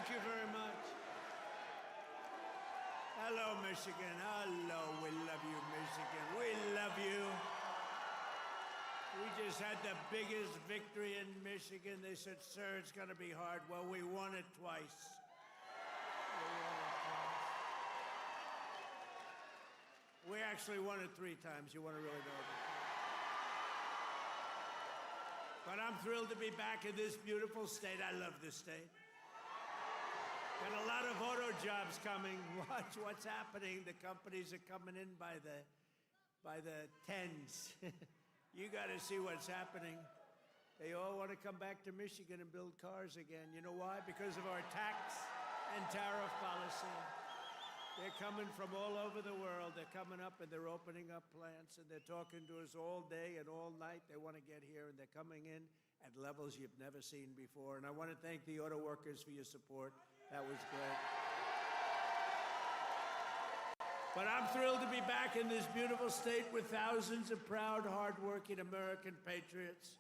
Thank you very much. Hello, Michigan. Hello, we love you, Michigan. We love you. We just had the biggest victory in Michigan. They said, sir, it's going to be hard. Well, we won it twice. We actually won it 3 times. You want to really know that? But I'm thrilled to be back in this beautiful state. I love this state. Got a lot of auto jobs coming. Watch what's happening. The companies are coming in by the tens. You got to see what's happening. They all want to come back to Michigan and build cars again. You know why? Because of our tax and tariff policy. They're coming from all over the world. They're coming up and they're opening up plants and they're talking to us all day and all night. They want to get here and they're coming in at levels you've never seen before. And I want to thank the auto workers for your support. That was great. But I'm thrilled to be back in this beautiful state with thousands of proud, hardworking American patriots.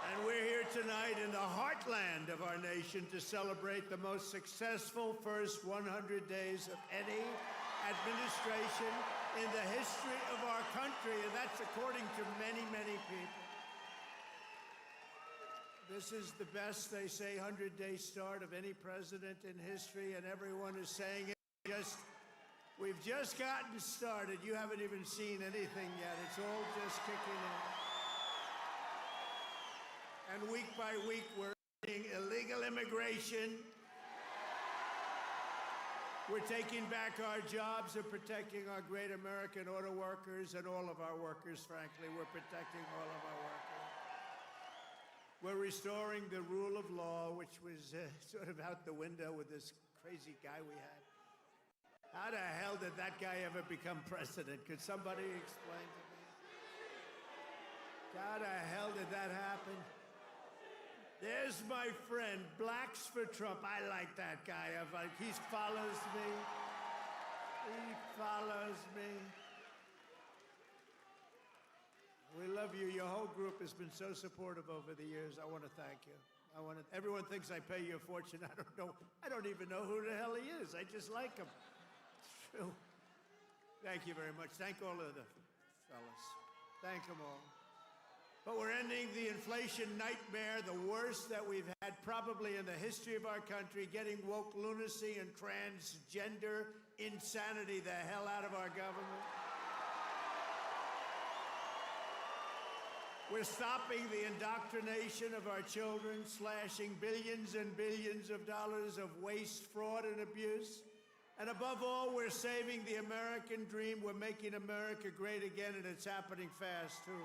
And we're here tonight in the heartland of our nation to celebrate the most successful first 100 days of any administration in the history of our country, and that's according to many, many people. This is the best, they say, 100-day start of any president in history, and everyone is saying it. We've just gotten started. You haven't even seen anything yet. It's all just kicking in. And week by week, we're ending illegal immigration. We're taking back our jobs and protecting our great American auto workers and all of our workers, frankly. We're protecting all of our workers. We're restoring the rule of law, which was sort of out the window with this crazy guy we had. How the hell did that guy ever become president? Could somebody explain to me? How the hell did that happen? There's my friend, Blacks for Trump. I like that guy. He follows me. He follows me. We love you. Your whole group has been so supportive over the years. I want to thank you. Everyone thinks I pay you a fortune. I don't know. I don't even know who the hell he is. I just like him. It's true. Thank you very much. Thank all of the fellas. Thank them all. But we're ending the inflation nightmare, the worst that we've had probably in the history of our country, getting woke lunacy and transgender insanity the hell out of our government. We're stopping the indoctrination of our children, slashing billions and billions of dollars of waste, fraud, and abuse. And above all, we're saving the American dream. We're making America great again, and it's happening fast, too.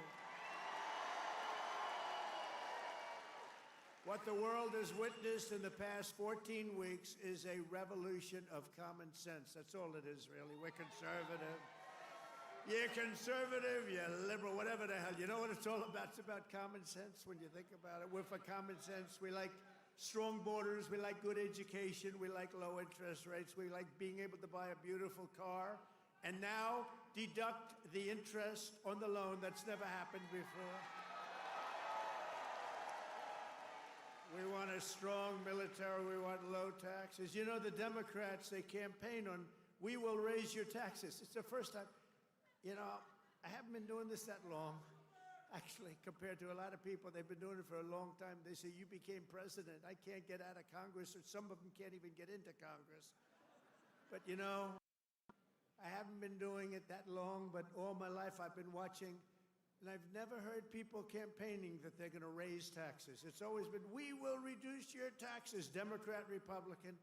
What the world has witnessed in the past 14 weeks is a revolution of common sense. That's all it is, really. We're conservative. You're conservative, you're liberal, whatever the hell. You know what it's all about? It's about common sense when you think about it. We're for common sense. We like strong borders. We like good education. We like low interest rates. We like being able to buy a beautiful car. And now deduct the interest on the loan. That's never happened before. We want a strong military. We want low taxes. You know, the Democrats, they campaign on, we will raise your taxes. It's the first time. You know, I haven't been doing this that long, actually, compared to a lot of people. They've been doing it for a long time. They say, you became president. I can't get out of Congress, or some of them can't even get into Congress. But, you know, I haven't been doing it that long, but all my life I've been watching. And I've never heard people campaigning that they're going to raise taxes. It's always been, we will reduce your taxes, Democrat, Republican.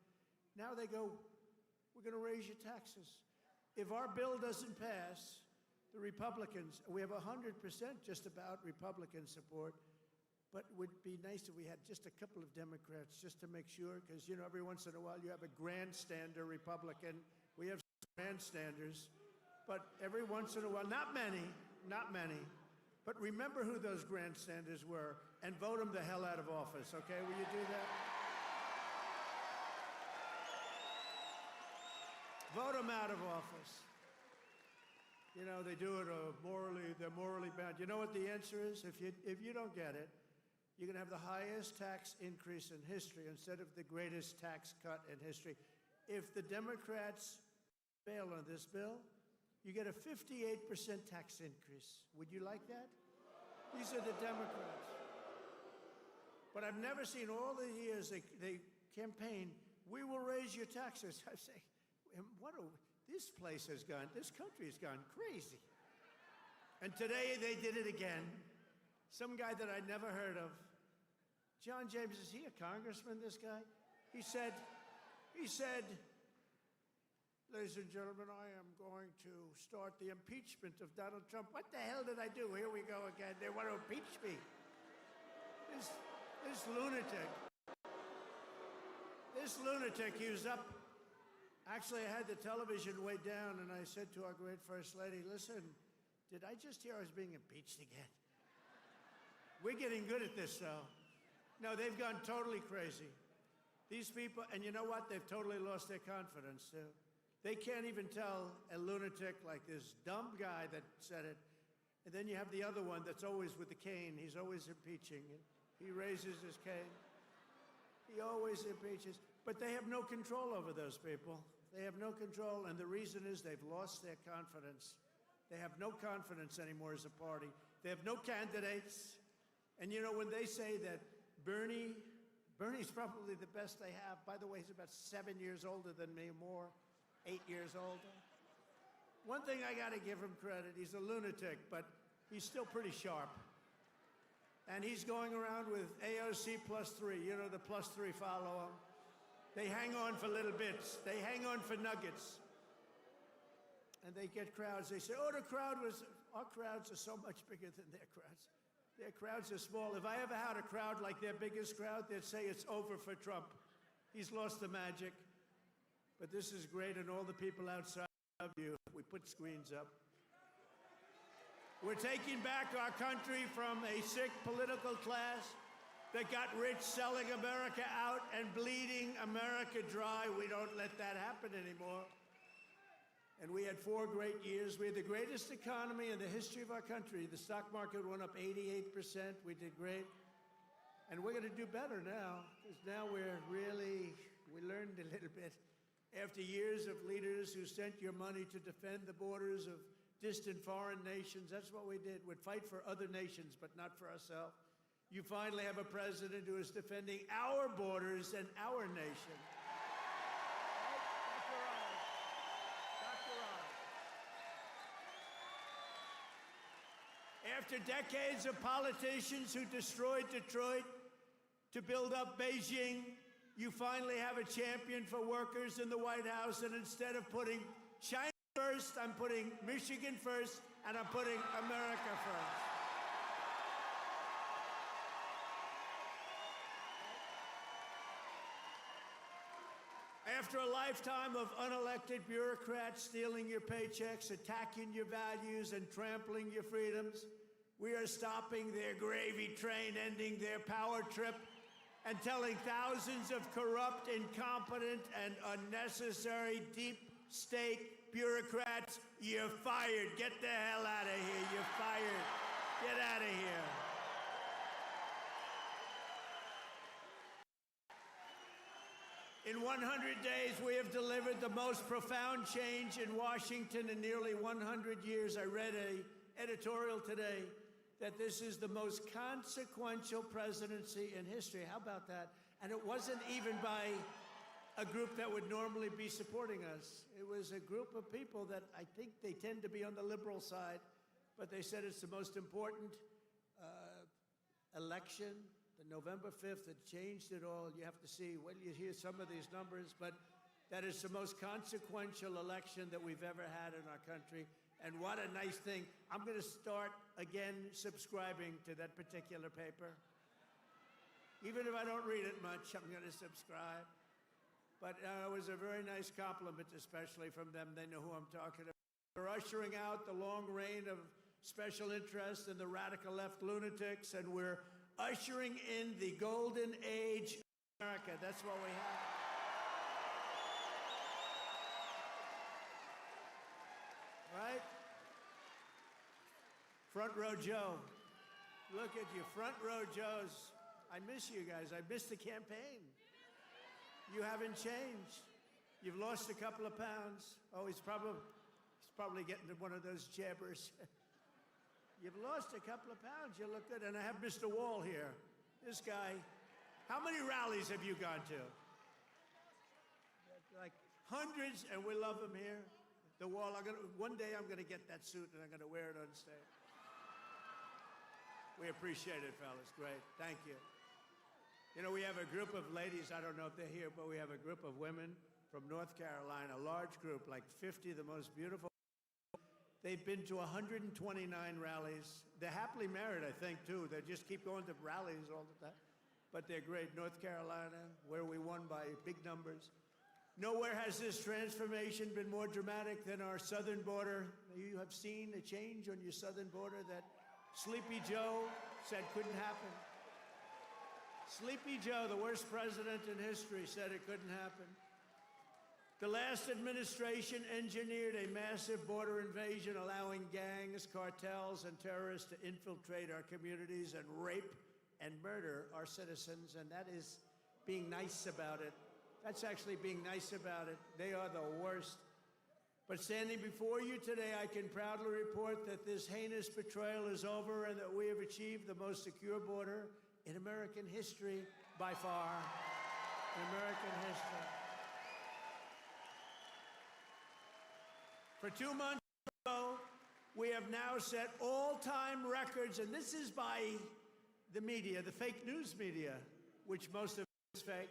Now they go, we're going to raise your taxes. If our bill doesn't pass, the Republicans, we have 100% just about Republican support, but it would be nice if we had just a couple of Democrats just to make sure, because, you know, every once in a while you have a grandstander Republican. We have grandstanders, but every once in a while, not many, but remember who those grandstanders were and vote them the hell out of office, okay? Will you do that? Vote them out of office. You know, they do it they're morally bound. You know what the answer is? If you don't get it, You're going to have the highest tax increase in history instead of the greatest tax cut in history. If the Democrats fail on this bill, you get a 58% tax increase. Would you like that? These are the Democrats. But I've never seen all the years they campaign, we will raise your taxes. I say, this place has gone, this country has gone crazy. And today they did it again. Some guy that I'd never heard of. John James, is he a congressman, this guy? He said, ladies and gentlemen, I am going to start the impeachment of Donald Trump. What the hell did I do? Here we go again. They want to impeach me. This lunatic. This lunatic, he was up. Actually, I had the television way down, and I said to our great First Lady, listen, did I just hear I was being impeached again? We're getting good at this, though. No, they've gone totally crazy. These people, and you know what? They've totally lost their confidence, too. They can't even tell a lunatic like this dumb guy that said it. And then you have the other one that's always with the cane. He's always impeaching. He raises his cane. He always impeaches. But they have no control over those people. They have no control, and the reason is they've lost their confidence. They have no confidence anymore as a party. They have no candidates. And you know, when they say that Bernie's probably the best they have. By the way, he's about 7 years older than me, more, 8 years older. One thing I got to give him credit, he's a lunatic, but he's still pretty sharp. And he's going around with AOC +3. You know, the +3 follow him. They hang on for little bits. They hang on for nuggets. And they get crowds. They say, our crowds are so much bigger than their crowds. Their crowds are small. If I ever had a crowd like their biggest crowd, they'd say it's over for Trump. He's lost the magic. But this is great, and all the people outside love you. We put screens up. We're taking back our country from a sick political class that got rich selling America out and bleeding America dry. We don't let that happen anymore. And we had 4 great years. We had the greatest economy in the history of our country. The stock market went up 88%. We did great. And we're going to do better now, because now we learned a little bit. After years of leaders who sent your money to defend the borders of distant foreign nations, that's what we did. We'd fight for other nations, but not for ourselves. You finally have a president who is defending our borders and our nation. After decades of politicians who destroyed Detroit to build up Beijing, you finally have a champion for workers in the White House, and instead of putting China first, I'm putting Michigan first, and I'm putting America first. After a lifetime of unelected bureaucrats stealing your paychecks, attacking your values, and trampling your freedoms, we are stopping their gravy train, ending their power trip, and telling thousands of corrupt, incompetent, and unnecessary deep state bureaucrats, you're fired. Get the hell out of here. You're fired. Get out of here. In 100 days, we have delivered the most profound change in Washington in nearly 100 years. I read an editorial today that this is the most consequential presidency in history. How about that? And it wasn't even by a group that would normally be supporting us. It was a group of people that I think they tend to be on the liberal side, but they said it's the most important election. The November 5th, it changed it all. You have to see, when you hear some of these numbers, but that is the most consequential election that we've ever had in our country. And what a nice thing. I'm going to start again subscribing to that particular paper. Even if I don't read it much, I'm going to subscribe. But it was a very nice compliment, especially from them. They know who I'm talking about. We're ushering out the long reign of special interest and the radical left lunatics, and we're ushering in the golden age of America. That's what we have. Right? Front row Joe. Look at you, front row Joes. I miss you guys. I miss the campaign. You haven't changed. You've lost a couple of pounds. Oh, he's probably getting to one of those jabbers. You've lost a couple of pounds. You look good. And I have Mr. Wall here. This guy. How many rallies have you gone to? Like hundreds, and we love him here. The Wall. One day I'm going to get that suit and I'm going to wear it on stage. We appreciate it, fellas. Great. Thank you. You know, we have a group of ladies, I don't know if they're here, but we have a group of women from North Carolina, a large group, like 50 of the most beautiful. They've been to 129 rallies. They're happily married, I think, too. They just keep going to rallies all the time. But they're great. North Carolina, where we won by big numbers. Nowhere has this transformation been more dramatic than our southern border. You have seen a change on your southern border that Sleepy Joe said couldn't happen. Sleepy Joe, the worst president in history, said it couldn't happen. The last administration engineered a massive border invasion, allowing gangs, cartels, and terrorists to infiltrate our communities and rape and murder our citizens, and that is being nice about it. That's actually being nice about it. They are the worst. But standing before you today, I can proudly report that this heinous betrayal is over and that we have achieved the most secure border in American history by far. In American history. For 2 months ago, we have now set all-time records, and this is by the media, the fake news media, which most of it is fake.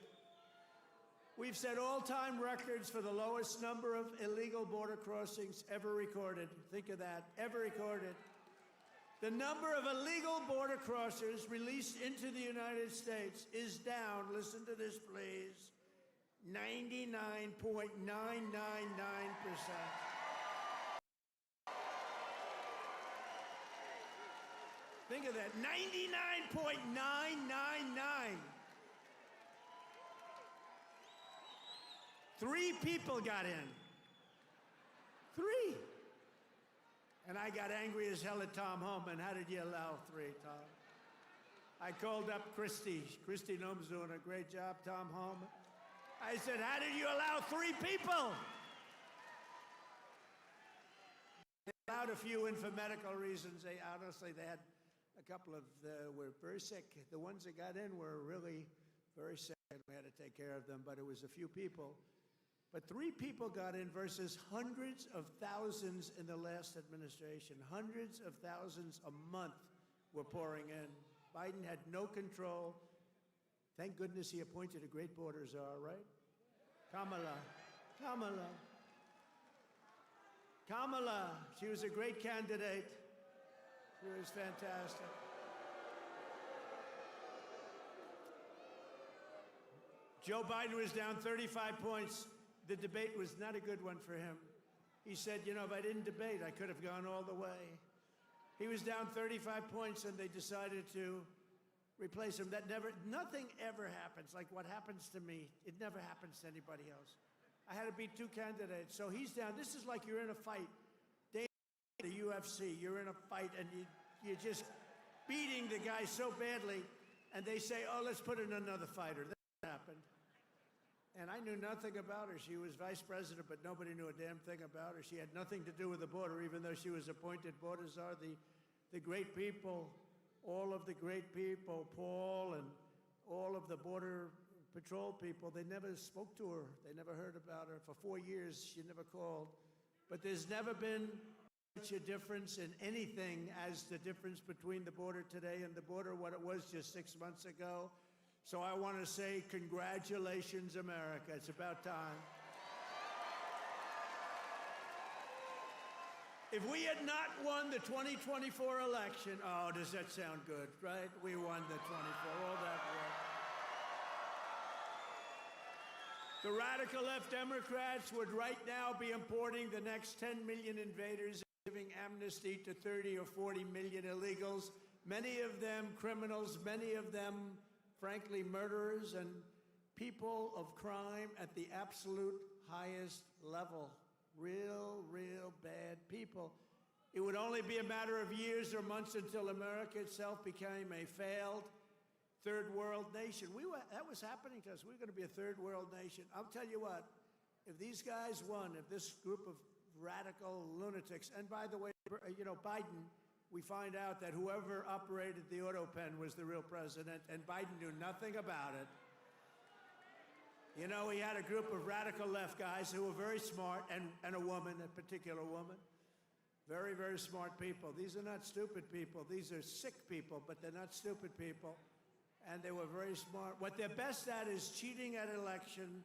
We've set all-time records for the lowest number of illegal border crossings ever recorded. Think of that, ever recorded. The number of illegal border crossers released into the United States is down, listen to this please, 99.999%. Think of that, 99.999. 3 people got in. 3. And I got angry as hell at Tom Homan. How did you allow 3, Tom? I called up Christy. Christy Noem's doing a great job, Tom Homan. I said, how did you allow 3 people? They allowed a few in for medical reasons. They had a couple of, were very sick. The ones that got in were really very sick, and we had to take care of them, but it was a few people. But 3 people got in versus hundreds of thousands in the last administration. Hundreds of thousands a month were pouring in. Biden had no control. Thank goodness he appointed a great border czar, right? Kamala. She was a great candidate. She was fantastic. Joe Biden was down 35 points. The debate was not a good one for him. He said, you know, if I didn't debate, I could have gone all the way. He was down 35 points, and they decided to replace him. Nothing ever happens like what happens to me. It never happens to anybody else. I had to beat 2 candidates, so he's down. This is like you're in a fight. The UFC, you're in a fight, and you're just beating the guy so badly, and they say, oh, let's put in another fighter. That happened. And I knew nothing about her. She was vice president, but nobody knew a damn thing about her. She had nothing to do with the border, even though she was appointed border czar. The great people, all of the great people, Paul and all of the border patrol people, they never spoke to her. They never heard about her. For 4 years, she never called. But there's never been such a difference in anything as the difference between the border today and the border what it was just 6 months ago. So I want to say congratulations, America. It's about time. If we had not won the 2024 election, oh, does that sound good, right? We won the 24, all that work. The radical left Democrats would right now be importing the next 10 million invaders, giving amnesty to 30 or 40 million illegals, many of them criminals, many of them, frankly, murderers and people of crime at the absolute highest level. Real bad people. It would only be a matter of years or months until America itself became a failed third world nation. That was happening to us. We were going to be a third world nation. I'll tell you what, if these guys won, if this group of radical lunatics, and by the way, you know, Biden, we find out that whoever operated the auto pen was the real president, and Biden knew nothing about it. You know, he had a group of radical left guys who were very smart, and a woman, a particular woman. Very, very smart people. These are not stupid people. These are sick people, but they're not stupid people. And they were very smart. What they're best at is cheating at election.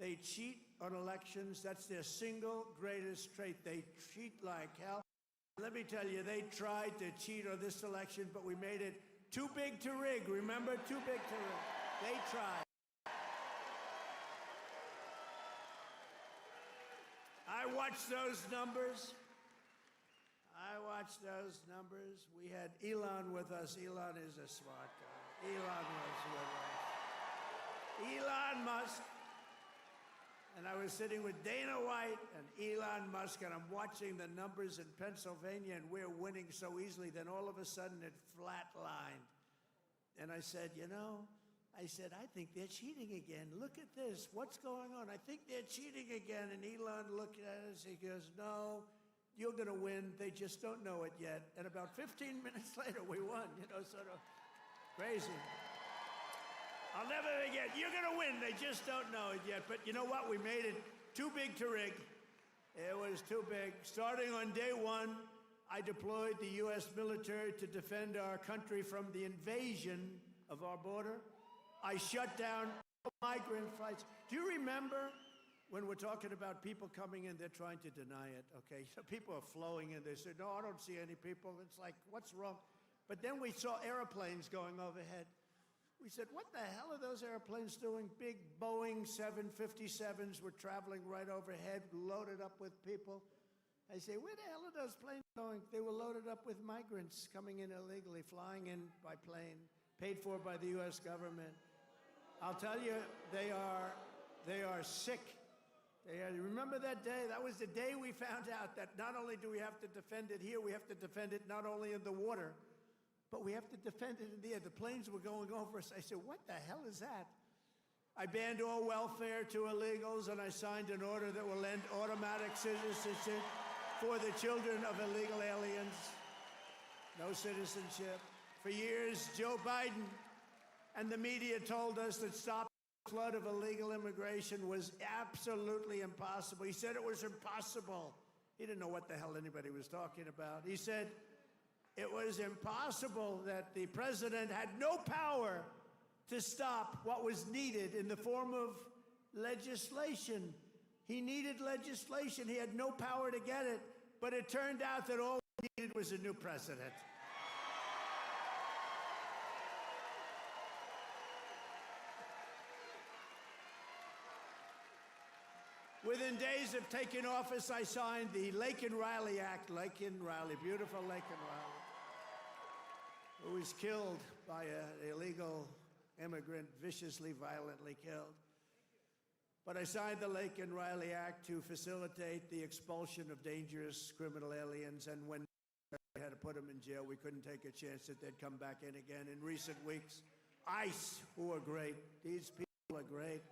They cheat on elections. That's their single greatest trait. They cheat like hell. Let me tell you, they tried to cheat on this election, but we made it too big to rig. Remember? Too big to rig. They tried. I watched those numbers. We had Elon with us. Elon is a smart guy. Elon was with us. Elon Musk. And I was sitting with Dana White and Elon Musk, and I'm watching the numbers in Pennsylvania, and we're winning so easily. Then all of a sudden, it flatlined. And I said, you know, I think they're cheating again. Look at this. What's going on? I think they're cheating again. And Elon looked at us. He goes, no, you're going to win. They just don't know it yet. And about 15 minutes later, we won, you know, sort of crazy. I'll never forget. You're going to win. They just don't know it yet. But you know what? We made it too big to rig. It was too big. Starting on day one, I deployed the U.S. military to defend our country from the invasion of our border. I shut down migrant flights. Do you remember when we're talking about people coming in, they're trying to deny it, okay? So people are flowing in. They say, no, I don't see any people. It's like, what's wrong? But then we saw airplanes going overhead. We said, what the hell are those airplanes doing? Big Boeing 757s were traveling right overhead, loaded up with people. I say, where the hell are those planes going? They were loaded up with migrants coming in illegally, flying in by plane, paid for by the U.S. government. I'll tell you, they are sick. Remember that day? That was the day we found out that not only do we have to defend it here, we have to defend it not only in the water, but we have to defend it in the air. The planes were going over us. I said, what the hell is that? I banned all welfare to illegals, and I signed an order that will end automatic citizenship for the children of illegal aliens. No citizenship. For years, Joe Biden and the media told us that stopping the flood of illegal immigration was absolutely impossible. He said it was impossible. He didn't know what the hell anybody was talking about. He said it was impossible, that the president had no power to stop what was needed in the form of legislation. He needed legislation. He had no power to get it, but it turned out that all he needed was a new president. Within days of taking office, I signed the Laken Riley Act. Laken Riley, beautiful Laken Riley, who was killed by an illegal immigrant, viciously, violently killed. But I signed the Laken Riley Act to facilitate the expulsion of dangerous criminal aliens, and when we had to put them in jail, we couldn't take a chance that they'd come back in again. In recent weeks, ICE, who are great, these people are great,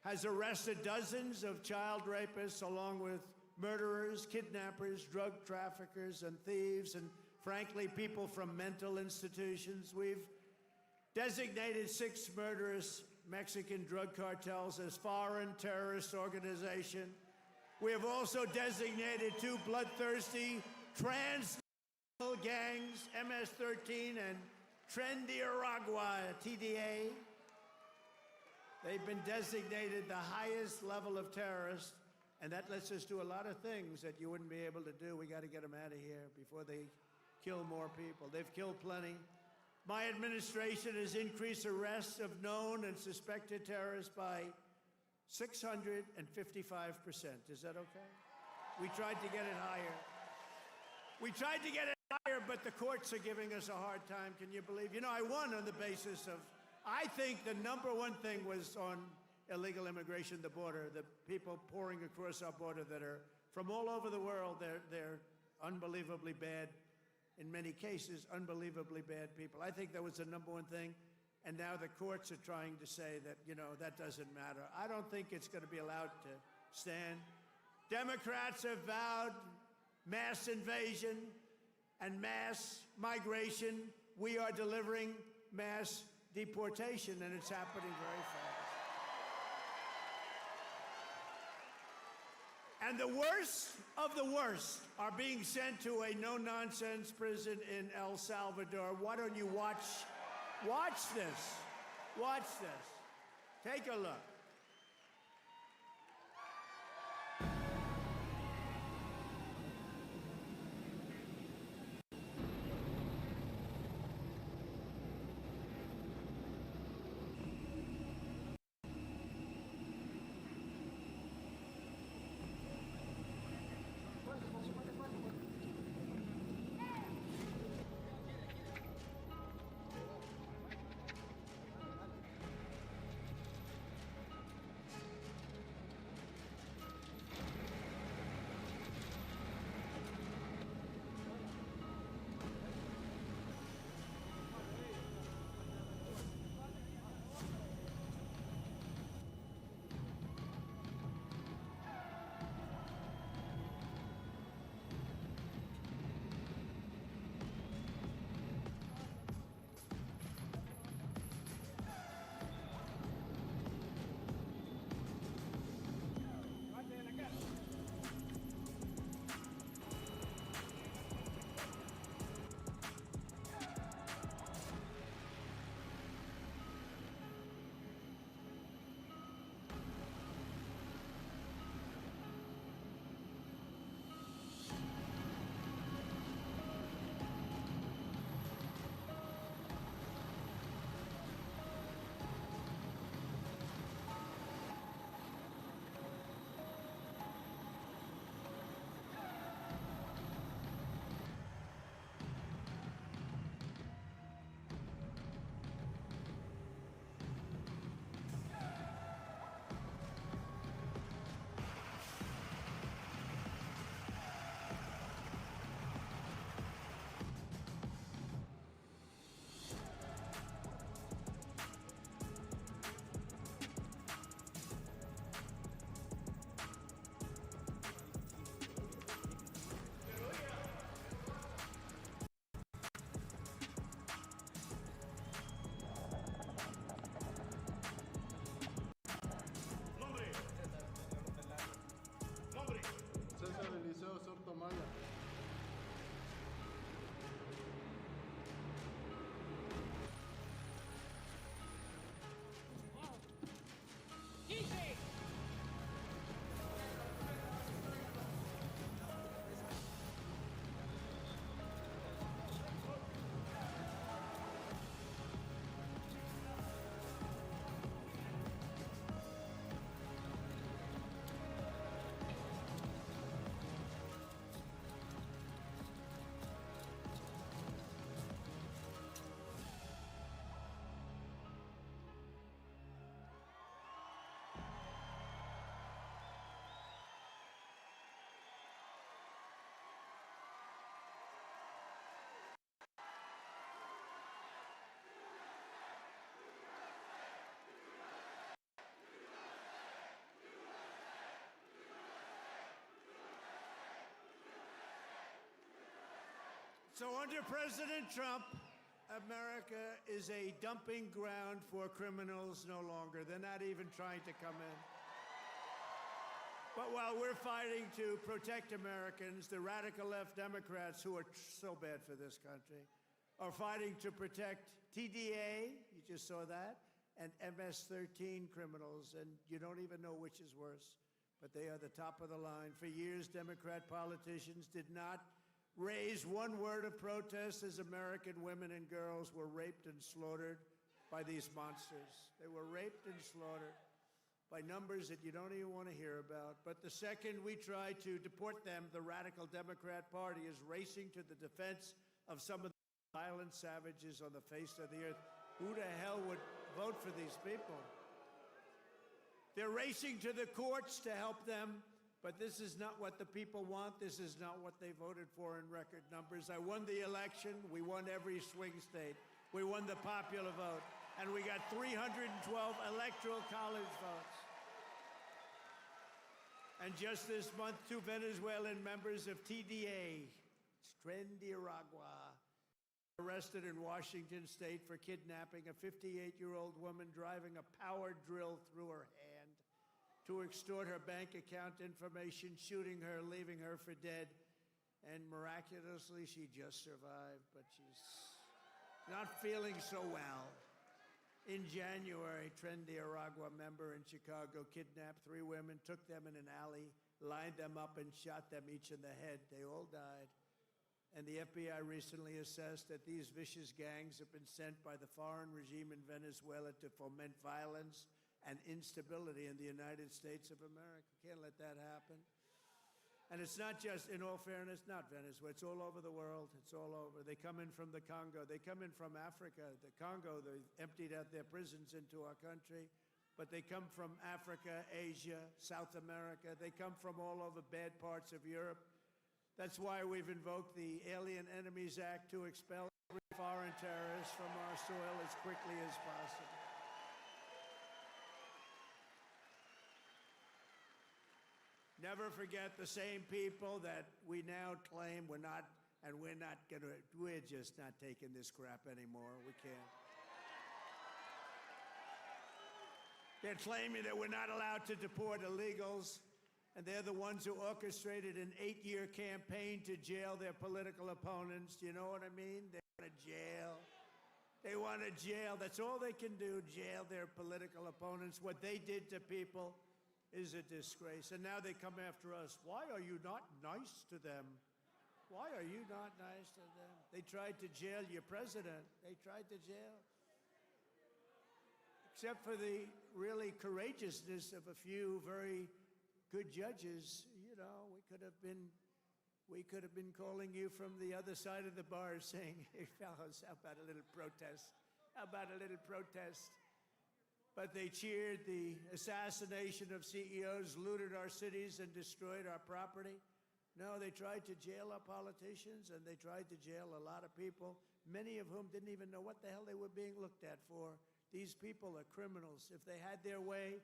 has arrested dozens of child rapists along with murderers, kidnappers, drug traffickers, and thieves, and frankly, people from mental institutions. We've designated 6 murderous Mexican drug cartels as foreign terrorist organizations. We have also designated 2 bloodthirsty transnational gangs, MS-13 and Trendiaragua, TDA. They've been designated the highest level of terrorists, and that lets us do a lot of things that you wouldn't be able to do. We got to get them out of here before they kill more people. They've killed plenty. My administration has increased arrests of known and suspected terrorists by 655%. Is that okay? We tried to get it higher. But the courts are giving us a hard time. Can you believe? You know, I won on the basis of, I think the number one thing was on illegal immigration, the border, the people pouring across our border that are from all over the world. They're unbelievably bad, in many cases, unbelievably bad people. I think that was the number one thing. And now the courts are trying to say that, that doesn't matter. I don't think it's going to be allowed to stand. Democrats have vowed mass invasion and mass migration. We are delivering mass deportation, and it's happening very fast. And the worst of the worst are being sent to a no-nonsense prison in El Salvador. Why don't you watch this? Watch this. Take a look. So under President Trump, America is a dumping ground for criminals no longer. They're not even trying to come in. But while we're fighting to protect Americans, the radical left Democrats, who are so bad for this country, are fighting to protect TDA, you just saw that, and MS-13 criminals, and you don't even know which is worse, but they are the top of the line. For years, Democrat politicians did not raise one word of protest as American women and girls were raped and slaughtered by these monsters. They were raped and slaughtered by numbers that you don't even want to hear about. But the second we try to deport them, the radical Democrat Party is racing to the defense of some of the violent savages on the face of the earth. Who the hell would vote for these people? They're racing to the courts to help them. But this is not what the people want. This is not what they voted for in record numbers. I won the election. We won every swing state. We won the popular vote. And we got 312 electoral college votes. And just this month, 2 Venezuelan members of TDA, Nicaragua, arrested in Washington state for kidnapping a 58-year-old woman driving a power drill through her hand to extort her bank account information, shooting her, leaving her for dead. And miraculously, she just survived, but she's not feeling so well. In January, Nicaragua member in Chicago kidnapped 3 women, took them in an alley, lined them up, and shot them each in the head. They all died. And the FBI recently assessed that these vicious gangs have been sent by the foreign regime in Venezuela to foment violence and instability in the United States of America. Can't let that happen. And it's not just, in all fairness, not Venezuela. It's all over the world. It's all over. They come in from the Congo. They come in from Africa. The Congo, they emptied out their prisons into our country. But they come from Africa, Asia, South America. They come from all over bad parts of Europe. That's why we've invoked the Alien Enemies Act to expel every foreign terrorist from our soil as quickly as possible. Never forget the same people that we now claim we're just not taking this crap anymore. We can't. They're claiming that we're not allowed to deport illegals, and they're the ones who orchestrated an 8-year campaign to jail their political opponents. Do you know what I mean? They want to jail. They want to jail. That's all they can do, jail their political opponents. What they did to people is a disgrace. And now they come after us. Why are you not nice to them? Why are you not nice to them? They tried to jail your president. They tried to jail. Except for the really courageousness of a few very good judges, you know, we could have been calling you from the other side of the bar saying, hey, fellows, how about a little protest? How about a little protest? But they cheered the assassination of CEOs, looted our cities, and destroyed our property. No, they tried to jail our politicians, and they tried to jail a lot of people, many of whom didn't even know what the hell they were being looked at for. These people are criminals. If they had their way,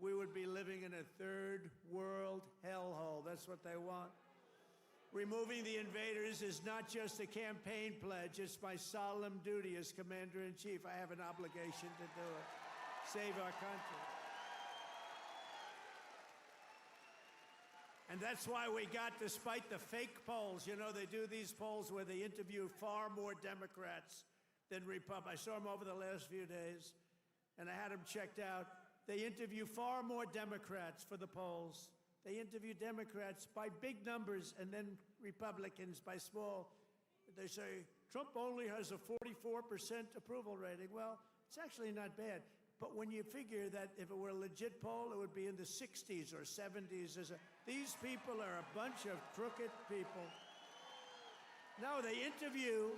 we would be living in a third world hellhole. That's what they want. Removing the invaders is not just a campaign pledge. It's my solemn duty as Commander-in-Chief. I have an obligation to do it. Save our country. And that's why we got, despite the fake polls, you know, they do these polls where they interview far more Democrats than Republicans. I saw them over the last few days, and I had them checked out. They interview far more Democrats for the polls. They interview Democrats by big numbers and then Republicans by small. They say, Trump only has a 44% approval rating. Well, it's actually not bad. But when you figure that if it were a legit poll, it would be in the 60s or 70s. These people are a bunch of crooked people. No, they interview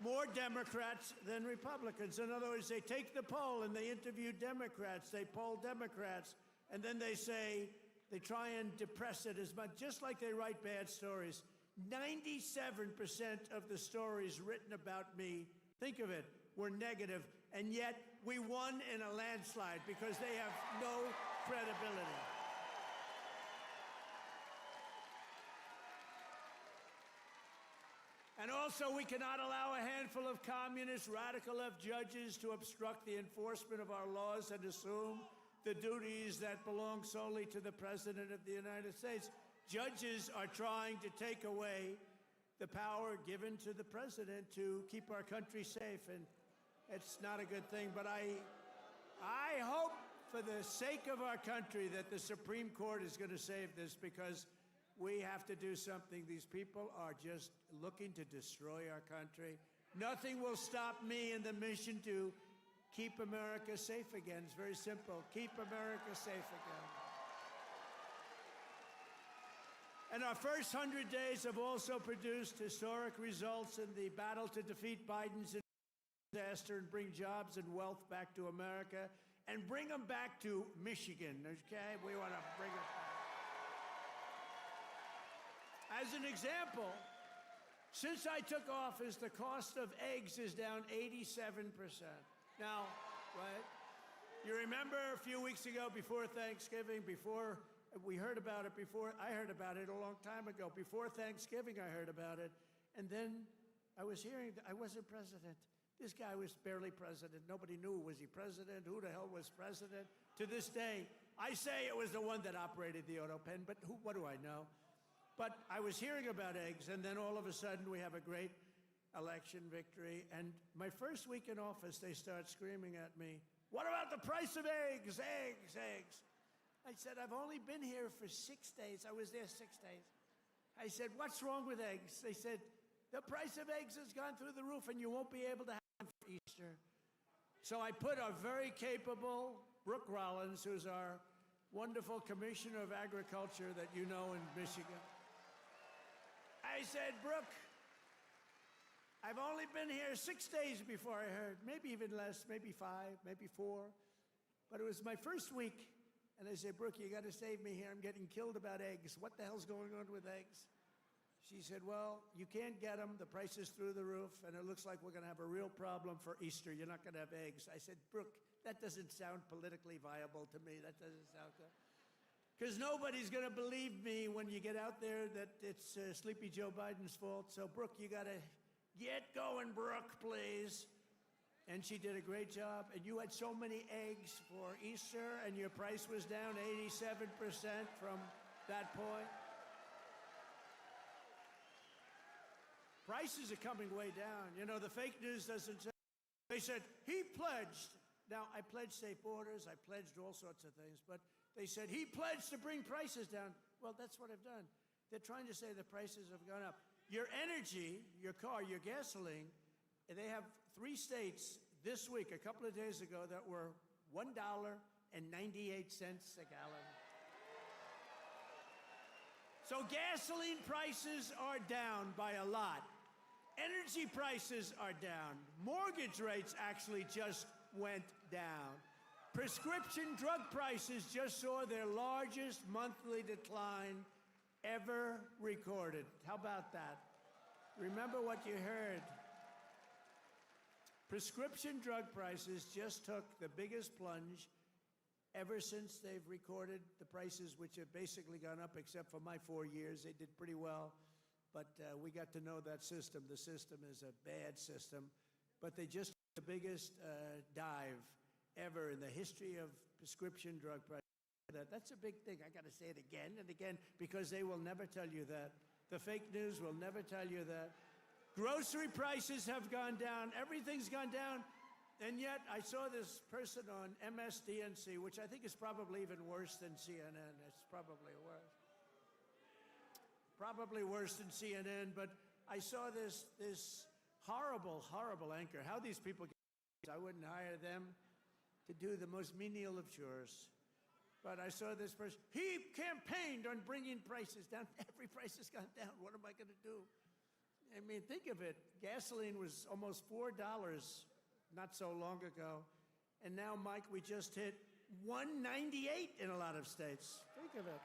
more Democrats than Republicans. In other words, they take the poll and they interview Democrats. They poll Democrats. And then they say, they try and depress it as much, just like they write bad stories. 97% of the stories written about me, think of it, were negative. And yet, we won in a landslide because they have no credibility. And also, we cannot allow a handful of communist, radical left judges to obstruct the enforcement of our laws and assume the duties that belong solely to the President of the United States. Judges are trying to take away the power given to the President to keep our country safe, and it's not a good thing. But I hope, for the sake of our country, that the Supreme Court is going to save this, because we have to do something. These people are just looking to destroy our country. Nothing will stop me in the mission to keep America safe again. It's very simple. Keep America safe again. And our first 100 days have also produced historic results in the battle to defeat Biden's disaster and bring jobs and wealth back to America and bring them back to Michigan, okay? We want to bring it back. As an example, since I took office, the cost of eggs is down 87%. Now, right? You remember a few weeks ago, before Thanksgiving, before we heard about it, before I heard about it a long time ago, before Thanksgiving I heard about it, and then I was hearing that I wasn't president. This guy was barely president. Nobody knew, was he president? Who the hell was president? To this day, I say it was the one that operated the auto pen, but what do I know? But I was hearing about eggs, and then all of a sudden we have a great election victory, and my first week in office, they start screaming at me, "What about the price of eggs, eggs, eggs?" I said, "I've only been here for 6 days. I was there 6 days." I said, "What's wrong with eggs?" They said, "The price of eggs has gone through the roof, and you won't be able to have them for Easter." So I put our very capable Brooke Rollins, who's our wonderful Commissioner of Agriculture that you know in Michigan. I said, "Brooke, I've only been here 6 days before I heard, maybe even less, maybe 5, maybe 4. But it was my first week. And I said, "Brooke, you got to save me here. I'm getting killed about eggs. What the hell's going on with eggs?" She said, "Well, you can't get them. The price is through the roof, and it looks like we're going to have a real problem for Easter. You're not going to have eggs." I said, "Brooke, that doesn't sound politically viable to me. That doesn't sound good. Because nobody's going to believe me when you get out there that it's Sleepy Joe Biden's fault. So, Brooke, you got to get going, Brooke, please." And she did a great job. And you had so many eggs for Easter, and your price was down 87% from that point. Prices are coming way down. You know, the fake news doesn't say. They said, he pledged. Now, I pledged safe borders. I pledged all sorts of things. But they said, he pledged to bring prices down. Well, that's what I've done. They're trying to say the prices have gone up. Your energy, your car, your gasoline, they have 3 states this week, a couple of days ago, that were $1.98 a gallon. So gasoline prices are down by a lot. Energy prices are down. Mortgage rates actually just went down. Prescription drug prices just saw their largest monthly decline ever recorded. How about that? Remember what you heard. Prescription drug prices just took the biggest plunge ever since they've recorded the prices, which have basically gone up, except for my 4 years. They did pretty well, but we got to know that system. The system is a bad system, but they just took the biggest dive ever in the history of prescription drug prices. That's a big thing. I got to say it again and again, because they will never tell you that. The fake news will never tell you that. Grocery prices have gone down. Everything's gone down. And yet, I saw this person on MSDNC, which I think is probably even worse than CNN. It's probably worse. Probably worse than CNN, but I saw this horrible, horrible anchor. How these people get, I wouldn't hire them to do the most menial of chores. But I saw this person, he campaigned on bringing prices down. Every price has gone down. What am I going to do? I mean, think of it. Gasoline was almost $4 not so long ago. And now, Mike, we just hit $1.98 in a lot of states. Think of it.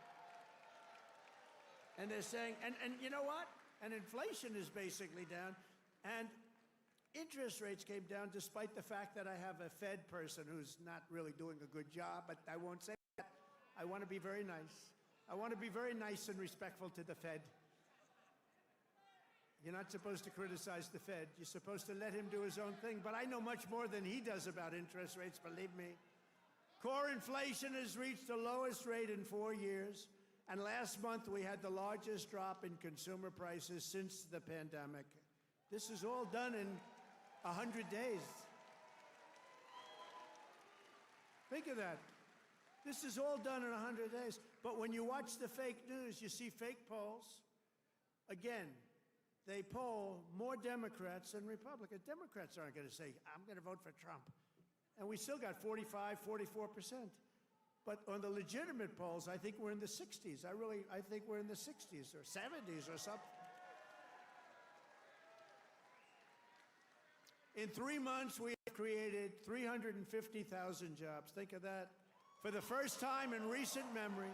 And they're saying, and you know what? And inflation is basically down. And interest rates came down despite the fact that I have a Fed person who's not really doing a good job, but I won't say that. I want to be very nice. I want to be very nice and respectful to the Fed. You're not supposed to criticize the Fed. You're supposed to let him do his own thing. But I know much more than he does about interest rates, believe me. Core inflation has reached the lowest rate in 4 years. And last month, we had the largest drop in consumer prices since the pandemic. This is all done in 100 days. Think of that. This is all done in 100 days. But when you watch the fake news, you see fake polls. Again, they poll more Democrats than Republicans. Democrats aren't going to say, I'm going to vote for Trump. And we still got 45, 44%. But on the legitimate polls, I think we're in the 60s. I think we're in the 60s or 70s or something. In 3 months, we have created 350,000 jobs. Think of that. For the first time in recent memory,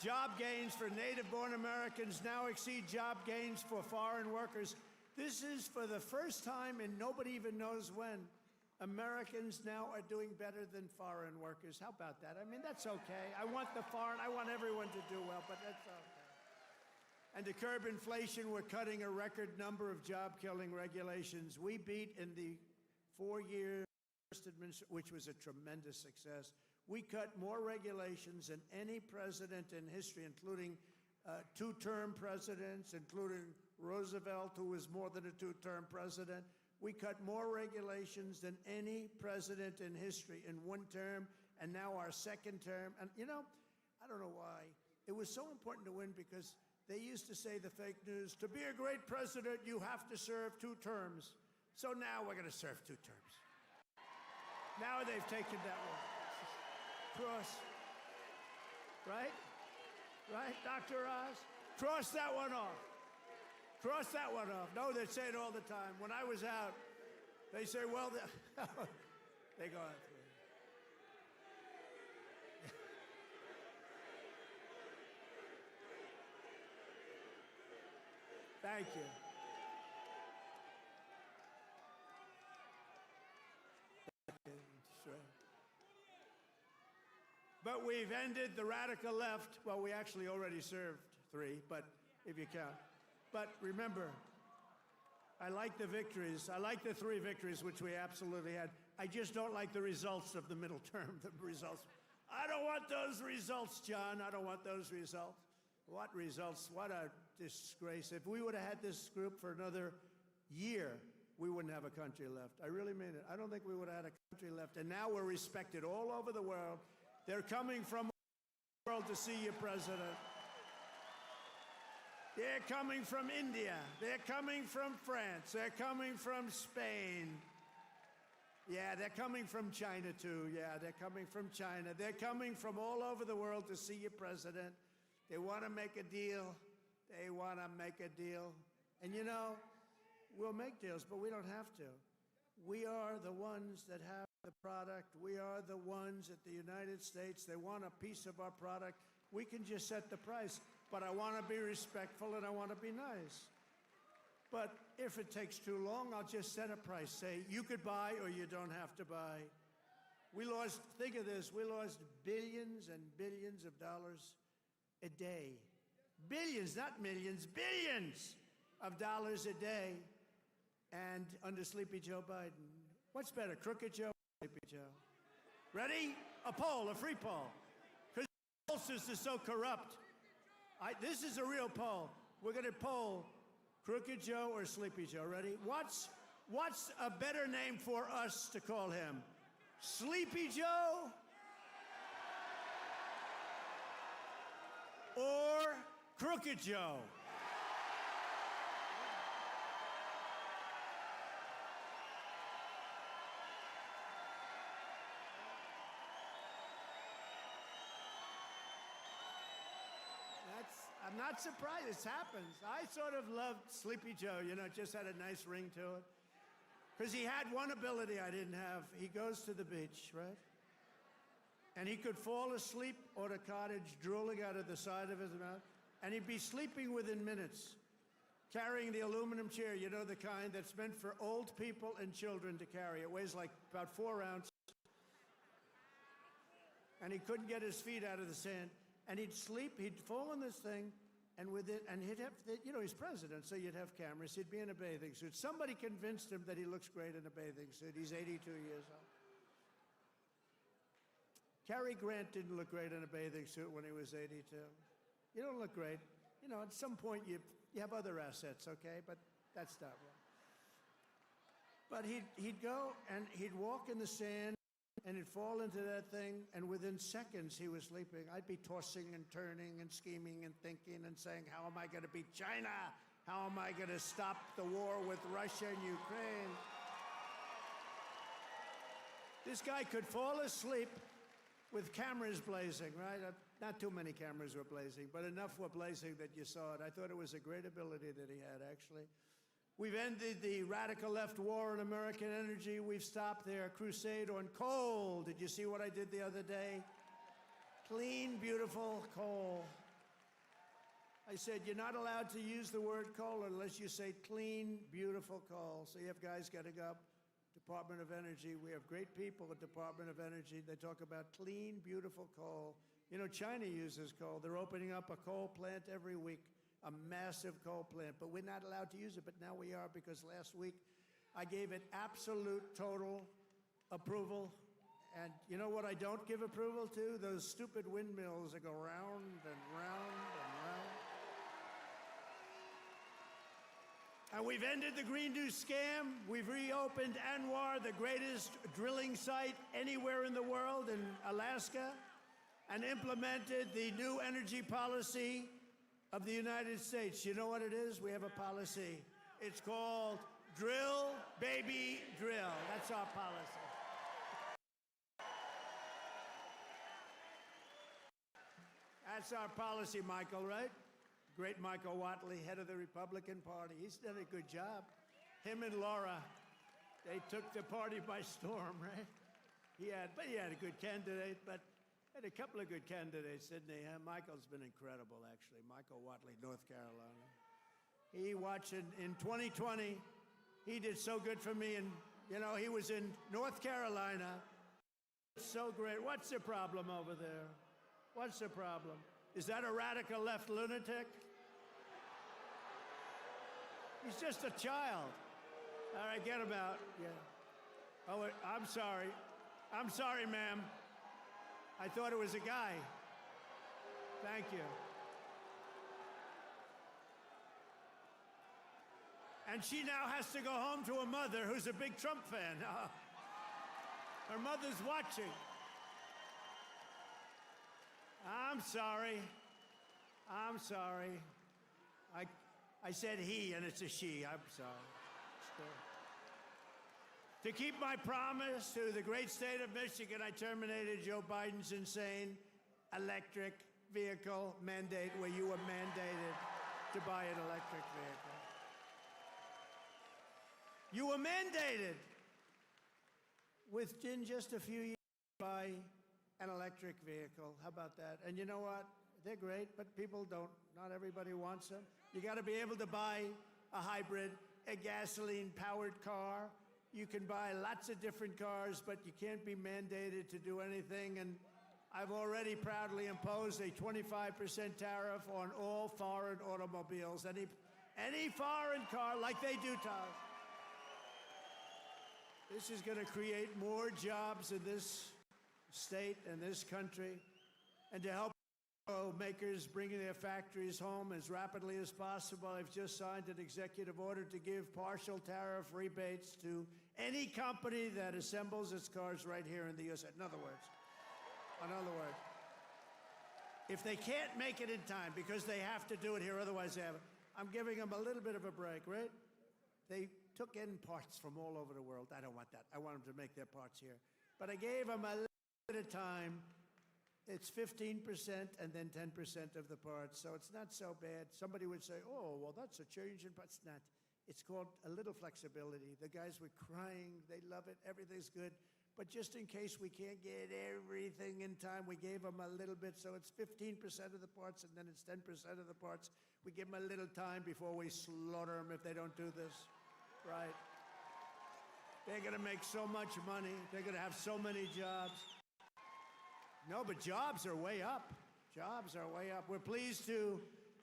job gains for native-born Americans now exceed job gains for foreign workers. This is for the first time, and nobody even knows when, Americans now are doing better than foreign workers. How about that? I mean, that's okay. I want everyone to do well, but that's okay. And to curb inflation, we're cutting a record number of job-killing regulations. We beat in the 4 years, which was a tremendous success. We cut more regulations than any president in history, including two-term presidents, including Roosevelt, who was more than a two-term president. We cut more regulations than any president in history in one term, and now our second term. And, you know, I don't know why. It was so important to win because they used to say, the fake news, to be a great president, you have to serve 2 terms. So now we're going to serve 2 terms. Now they've taken that one. Cross. Right? Right, Dr. Oz? Cross that one off. Cross that one off. No, they say it all the time. When I was out, they say, well, they go out through. Thank you. But we've ended the radical left. Well, we actually already served 3, but if you count. But remember, I like the victories. I like the 3 victories, which we absolutely had. I just don't like the results of the middle term, the results. I don't want those results, John. I don't want those results. What results? What a disgrace. If we would have had this group for another year, we wouldn't have a country left. I really mean it. I don't think we would have had a country left. And now we're respected all over the world. They're coming from the world to see you, President. They're coming from India. They're coming from France. They're coming from Spain. Yeah, they're coming from China, too. Yeah, they're coming from China. They're coming from all over the world to see you, President. They want to make a deal. They want to make a deal. And, you know, we'll make deals, but we don't have to. We are the ones that have the product. We are the ones at the United States. They want a piece of our product. We can just set the price, but I want to be respectful and I want to be nice. But if it takes too long, I'll just set a price. Say, you could buy or you don't have to buy. We lost, think of this, we lost billions and billions of dollars a day. Billions, not millions, billions of dollars a day. And under Sleepy Joe Biden. What's better, Crooked Joe or Sleepy Joe? Ready? A poll, a free poll. Because the pollsters are so corrupt. This is a real poll. We're going to poll Crooked Joe or Sleepy Joe. Ready? What's a better name for us to call him? Sleepy Joe? Or Crooked Joe? I'm not surprised. This happens. I sort of loved Sleepy Joe. You know, it just had a nice ring to it. Because he had one ability I didn't have. He goes to the beach, right? And he could fall asleep on a cottage drooling out of the side of his mouth. And he'd be sleeping within minutes, carrying the aluminum chair, you know, the kind that's meant for old people and children to carry. It weighs like about 4 ounces. And he couldn't get his feet out of the sand. And he'd sleep, he'd fall on this thing, and with it, and he'd have, you know, he's president, so you'd have cameras. He'd be in a bathing suit. Somebody convinced him that he looks great in a bathing suit. He's 82 years old. Cary Grant didn't look great in a bathing suit when he was 82. You don't look great. You know, at some point you have other assets, okay? But that's not one. But he'd go and he'd walk in the sand and he'd fall into that thing, and within seconds he was sleeping. I'd be tossing and turning and scheming and thinking and saying, how am I going to beat China? How am I going to stop the war with Russia and Ukraine? This guy could fall asleep with cameras blazing, right? Not too many cameras were blazing, but enough were blazing that you saw it. I thought it was a great ability that he had, actually. We've ended the radical left war on American energy. We've stopped their crusade on coal. Did you see what I did the other day? Clean, beautiful coal. I said, you're not allowed to use the word coal unless you say clean, beautiful coal. So you have guys getting up to Department of Energy. We have great people at Department of Energy. They talk about clean, beautiful coal. You know, China uses coal. They're opening up a coal plant every week, a massive coal plant. But we're not allowed to use it, but now we are, because last week I gave it absolute, total approval. And you know what I don't give approval to? Those stupid windmills that go round and round and round. And we've ended the Green New Scam. We've reopened ANWR, the greatest drilling site anywhere in the world, in Alaska, and implemented the new energy policy of the United States. You know what it is? We have a policy. It's called Drill, Baby, Drill. That's our policy. That's our policy, Michael, right? Great Michael Whatley, head of the Republican Party. He's done a good job. Him and Laura, they took the party by storm, right? He had a good candidate, but had a couple of good candidates, didn't he? Michael's been incredible, actually. Michael Whatley, North Carolina. He watched in 2020. He did so good for me, and you know, he was in North Carolina. So great. What's the problem over there? What's the problem? Is that a radical left lunatic? He's just a child. All right, get him out. Yeah. Oh, I'm sorry. I'm sorry, ma'am. I thought it was a guy. Thank you. And she now has to go home to a mother who's a big Trump fan. Her mother's watching. I'm sorry. I'm sorry. I said he, and it's a she. I'm sorry. To keep my promise to the great state of Michigan, I terminated Joe Biden's insane electric vehicle mandate, where you were mandated to buy an electric vehicle. You were mandated within just a few years to buy an electric vehicle. How about that? And you know what? They're great, but people don't. Not everybody wants them. You got to be able to buy a hybrid, a gasoline-powered car. You can buy lots of different cars, but you can't be mandated to do anything. And I've already proudly imposed a 25% tariff on all foreign automobiles. Any foreign car, like they do to us. This is going to create more jobs in this state and this country, and to help makers bringing their factories home as rapidly as possible. I've just signed an executive order to give partial tariff rebates to any company that assembles its cars right here in the U.S. In other words, if they can't make it in time because they have to do it here, otherwise they have it, I'm giving them a little bit of a break, right? They took in parts from all over the world. I don't want that. I want them to make their parts here. But I gave them a little bit of time. It's 15% and then 10% of the parts, so it's not so bad. Somebody would say, oh, well, that's a change in parts. It's not. It's called a little flexibility. The guys were crying. They love it. Everything's good. But just in case we can't get everything in time, we gave them a little bit. So it's 15% of the parts, and then it's 10% of the parts. We give them a little time before we slaughter them if they don't do this. Right. They're going to make so much money. They're going to have so many jobs. No, but jobs are way up. Jobs are way up. We're pleased to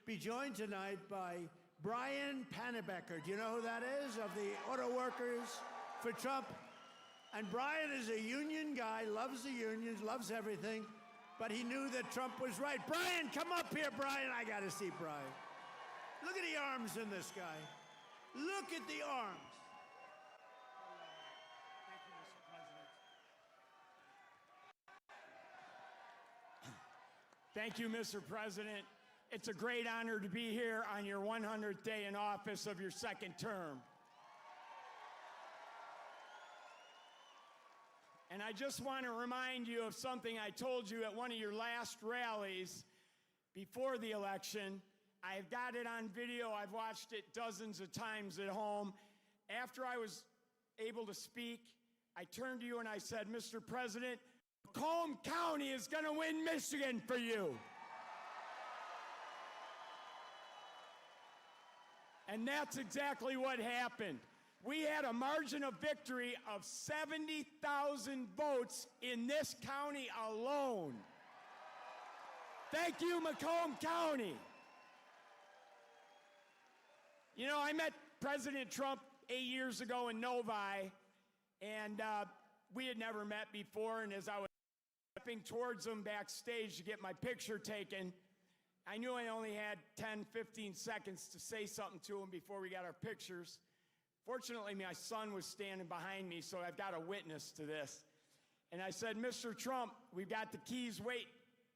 be joined tonight by Brian Panebecker. Do you know who that is? Of the Auto Workers for Trump. And Brian is a union guy, loves the unions, loves everything, but he knew that Trump was right. Brian, come up here, Brian. I got to see Brian. Look at the arms in this guy. Look at the arms. Thank you, Mr. President. It's a great honor to be here on your 100th day in office of your second term. And I just want to remind you of something I told you at one of your last rallies before the election. I've got it on video. I've watched it dozens of times at home. After I was able to speak, I turned to you and I said, Mr. President, Macomb County is going to win Michigan for you. And that's exactly what happened. We had a margin of victory of 70,000 votes in this county alone. Thank you, Macomb County. You know, I met President Trump 8 years ago in Novi, and we had never met before, and as I was stepping towards him backstage to get my picture taken, I knew I only had 10, 15 seconds to say something to him before we got our pictures. Fortunately, my son was standing behind me, so I've got a witness to this. And I said, Mr. Trump, we've got the keys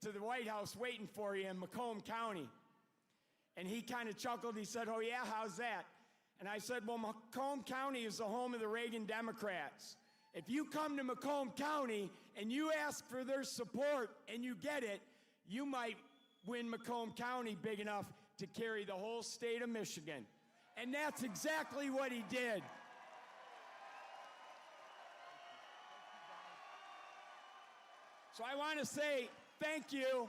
to the White House waiting for you in Macomb County. And he kind of chuckled. He said, oh, yeah, how's that? And I said, well, Macomb County is the home of the Reagan Democrats. If you come to Macomb County and you ask for their support and you get it, you might win Macomb County big enough to carry the whole state of Michigan. And that's exactly what he did. So I want to say thank you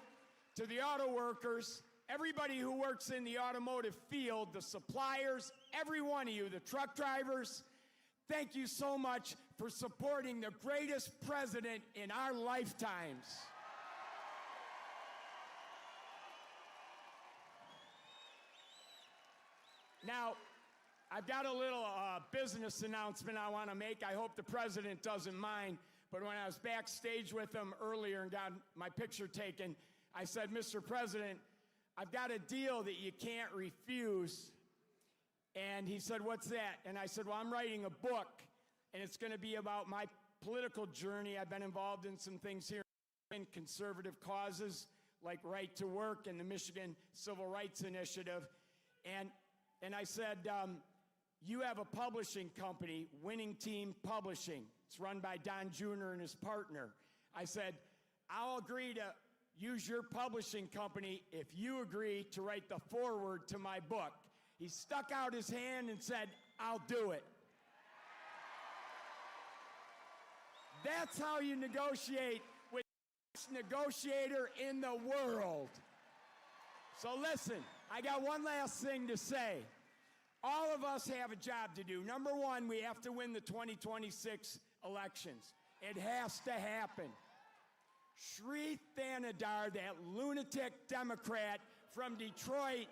to the auto workers, everybody who works in the automotive field, the suppliers, every one of you, the truck drivers. Thank you so much for supporting the greatest president in our lifetimes. Now, I've got a little business announcement I want to make. I hope the president doesn't mind. But when I was backstage with him earlier and got my picture taken, I said, Mr. President, I've got a deal that you can't refuse. And he said, what's that? And I said, well, I'm writing a book, and it's going to be about my political journey. I've been involved in some things here in conservative causes like right to work and the Michigan Civil Rights Initiative. And I said, you have a publishing company, Winning Team Publishing. It's run by Don Jr. and his partner. I said, I'll agree to use your publishing company if you agree to write the foreword to my book. He stuck out his hand and said, I'll do it. That's how you negotiate with the best negotiator in the world. So listen, I got one last thing to say. All of us have a job to do. Number one, we have to win the 2026 elections. It has to happen. Sri Thanadar, that lunatic Democrat from Detroit,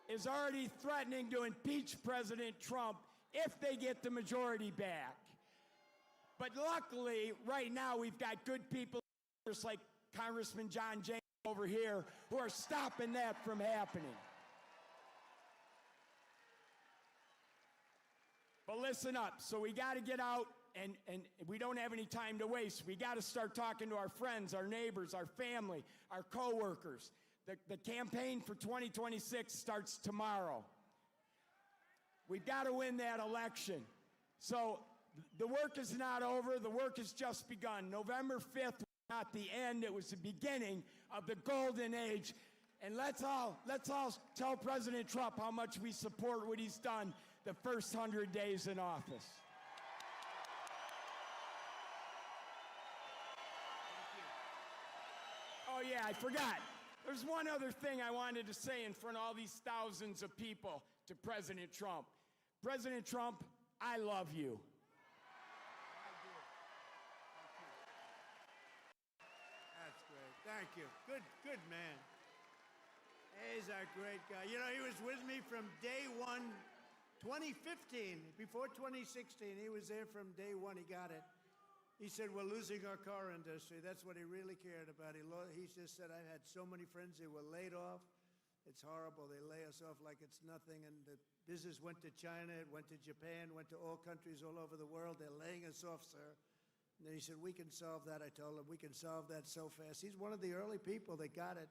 is already threatening to impeach President Trump if they get the majority back. But luckily, right now, we've got good people just like Congressman John James over here who are stopping that from happening. But listen up. So we got to get out, and we don't have any time to waste. We got to start talking to our friends, our neighbors, our family, our coworkers. The campaign for 2026 starts tomorrow. We've got to win that election. So the work is not over. The work has just begun. November 5th was not the end. It was the beginning of the golden age. And let's all tell President Trump how much we support what he's done the first 100 days in office. Oh yeah, I forgot. There's one other thing I wanted to say in front of all these thousands of people to President Trump. President Trump, I love you. That's great. Thank you. Good man. He's a great guy. You know, he was with me from day one, 2015. Before 2016, he was there from day one. He got it. He said, we're losing our car industry. That's what he really cared about. He just said, I've had so many friends who were laid off. It's horrible. They lay us off like it's nothing. And the business went to China, it went to Japan, went to all countries all over the world. They're laying us off, sir. And then he said, we can solve that. I told him, we can solve that so fast. He's one of the early people that got it.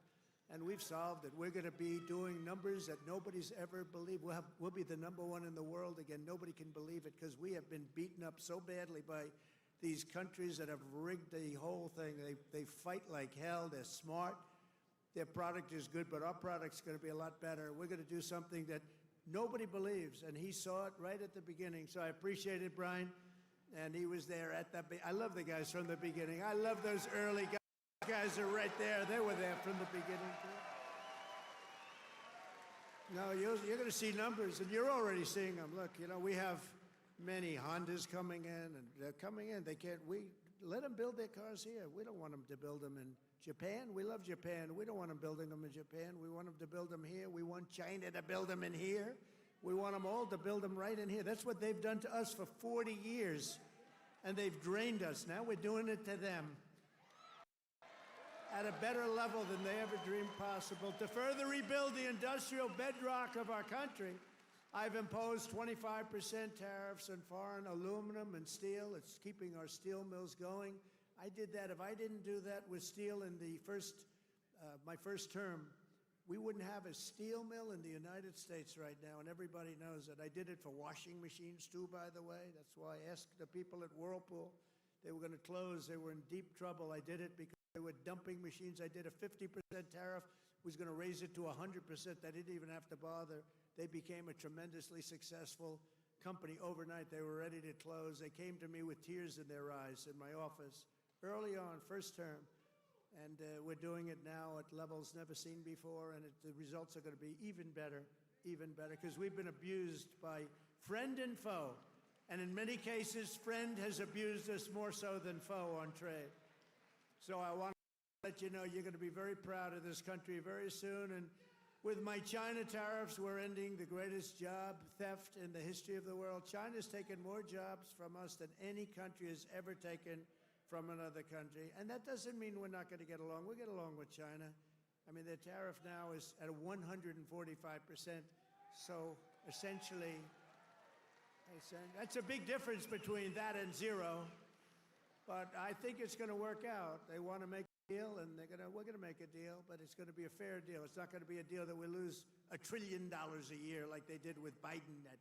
And we've solved it. We're going to be doing numbers that nobody's ever believed. We'll be the number one in the world again. Nobody can believe it because we have been beaten up so badly by these countries that have rigged the whole thing. They fight like hell. They're smart. Their product is good, but our product's going to be a lot better. We're going to do something that nobody believes, and he saw it right at the beginning. So I appreciate it, Brian. And he was there at the I love the guys from the beginning. I love those early guys. Guys are right there. They were there from the beginning, too. No, you're going to see numbers, and you're already seeing them. Look, you know, we have many Hondas coming in, and they're coming in. They can't, let them build their cars here. We don't want them to build them in Japan. We love Japan. We don't want them building them in Japan. We want them to build them here. We want China to build them in here. We want them all to build them right in here. That's what they've done to us for 40 years, and they've drained us. Now we're doing it to them at a better level than they ever dreamed possible. To further rebuild the industrial bedrock of our country, I've imposed 25% tariffs on foreign aluminum and steel. It's keeping our steel mills going. I did that. If I didn't do that with steel in my first term, we wouldn't have a steel mill in the United States right now, and everybody knows it. I did it for washing machines, too, by the way. That's why I asked the people at Whirlpool. They were going to close. They were in deep trouble. I did it because they were dumping machines. I did a 50% tariff, was going to raise it to 100%. They didn't even have to bother. They became a tremendously successful company overnight. They were ready to close. They came to me with tears in their eyes in my office early on, first term. And we're doing it now at levels never seen before, and the results are going to be even better, because we've been abused by friend and foe. And in many cases, friend has abused us more so than foe on trade. So I want to let you know you're going to be very proud of this country very soon. And with my China tariffs, we're ending the greatest job theft in the history of the world. China's taken more jobs from us than any country has ever taken from another country. And that doesn't mean we're not going to get along. We get along with China. I mean, their tariff now is at 145%. So essentially, that's a big difference between that and zero. But I think it's going to work out. They want to make a deal, and we're going to make a deal, but it's going to be a fair deal. It's not going to be a deal that we lose $1 trillion a year like they did with Biden. That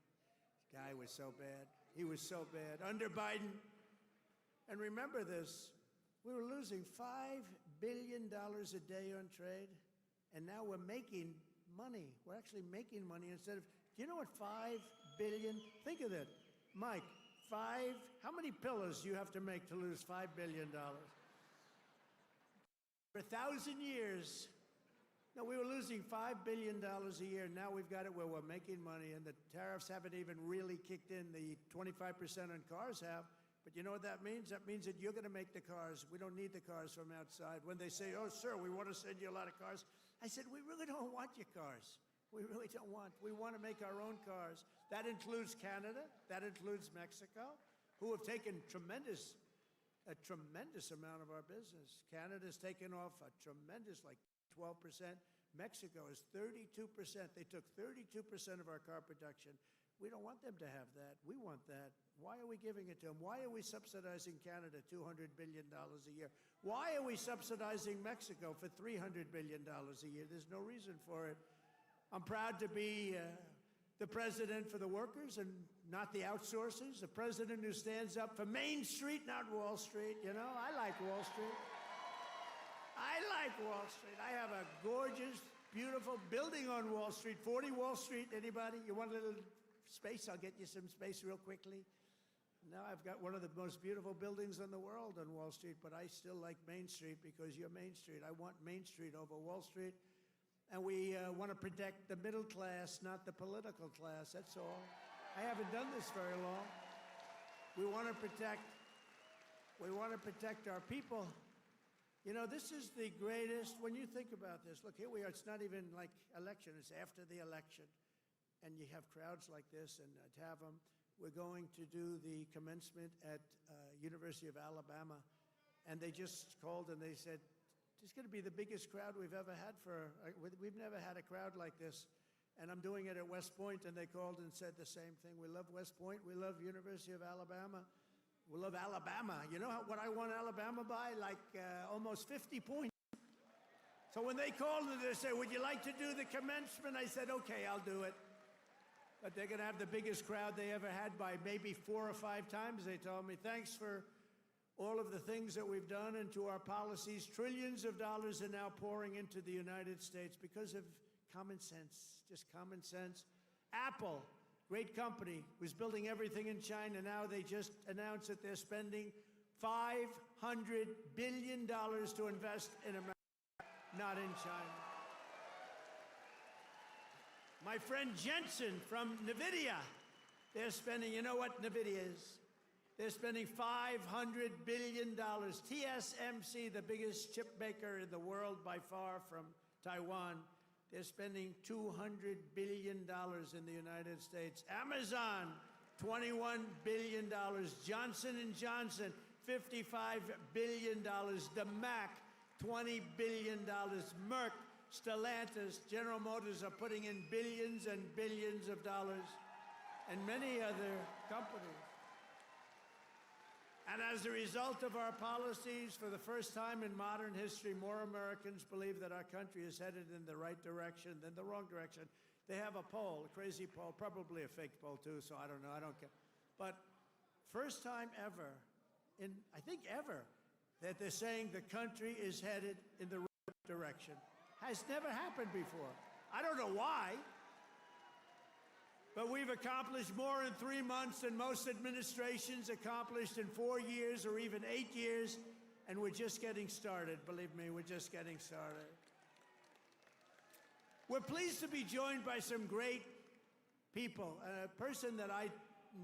guy was so bad. He was so bad. Under Biden, and remember this, we were losing $5 billion a day on trade, and now we're making money. We're actually making money instead of, do you know what $5 billion, think of that, Mike, how many pillows do you have to make to lose $5 billion? For 1,000 years, no, we were losing $5 billion a year. Now we've got it where we're making money, and the tariffs haven't even really kicked in. The 25% on cars have. But you know what that means? That means that you're going to make the cars. We don't need the cars from outside. When they say, oh, sir, we want to send you a lot of cars, I said, we really don't want your cars. We really don't want. We want to make our own cars. That includes Canada. That includes Mexico, who have taken a tremendous amount of our business. Canada's taken off a tremendous, like 12%. Mexico is 32%. They took 32% of our car production. We don't want them to have that. We want that. Why are we giving it to them? Why are we subsidizing Canada $200 billion a year? Why are we subsidizing Mexico for $300 billion a year? There's no reason for it. I'm proud to be the president for the workers and not the outsourcers, the president who stands up for Main Street, not Wall Street. You know, I like Wall Street. I like Wall Street. I have a gorgeous, beautiful building on Wall Street, 40 Wall Street. Anybody? You want a little space? I'll get you some space real quickly. Now I've got one of the most beautiful buildings in the world on Wall Street, but I still like Main Street because you're Main Street. I want Main Street over Wall Street. And we want to protect the middle class, not the political class. That's all. I haven't done this very long. We want to protect our people. You know, this is the greatest, when you think about this, look, here we are, it's not even like election, it's after the election. And you have crowds like this, and to have them, we're going to do the commencement at University of Alabama. And they just called and they said, it's going to be the biggest crowd we've ever had we've never had a crowd like this. And I'm doing it at West Point, and they called and said the same thing. We love West Point. We love University of Alabama. We love Alabama. You know what I won Alabama by? Like almost 50 points. So when they called and they said, would you like to do the commencement? I said, okay, I'll do it. But they're going to have the biggest crowd they ever had by maybe 4 or 5 times, they told me. Thanks for all of the things that we've done and to our policies. Trillions of dollars are now pouring into the United States because of common sense, just common sense. Apple, great company, was building everything in China. Now they just announced that they're spending $500 billion to invest in America, not in China. My friend Jensen from NVIDIA. They're spending, you know what NVIDIA is? They're spending $500 billion. TSMC, the biggest chip maker in the world by far from Taiwan, they're spending $200 billion in the United States. Amazon, $21 billion. Johnson & Johnson, $55 billion. The Mac, $20 billion. Merck, Stellantis, General Motors are putting in billions and billions of dollars, and many other companies. And as a result of our policies, for the first time in modern history, more Americans believe that our country is headed in the right direction than the wrong direction. They have a poll, a crazy poll, probably a fake poll too, so I don't know, I don't care. But first time ever, I think ever, that they're saying the country is headed in the right direction. Has never happened before. I don't know why. But we've accomplished more in 3 months than most administrations accomplished in 4 years or even 8 years, and we're just getting started. Believe me, we're just getting started. We're pleased to be joined by some great people. A person that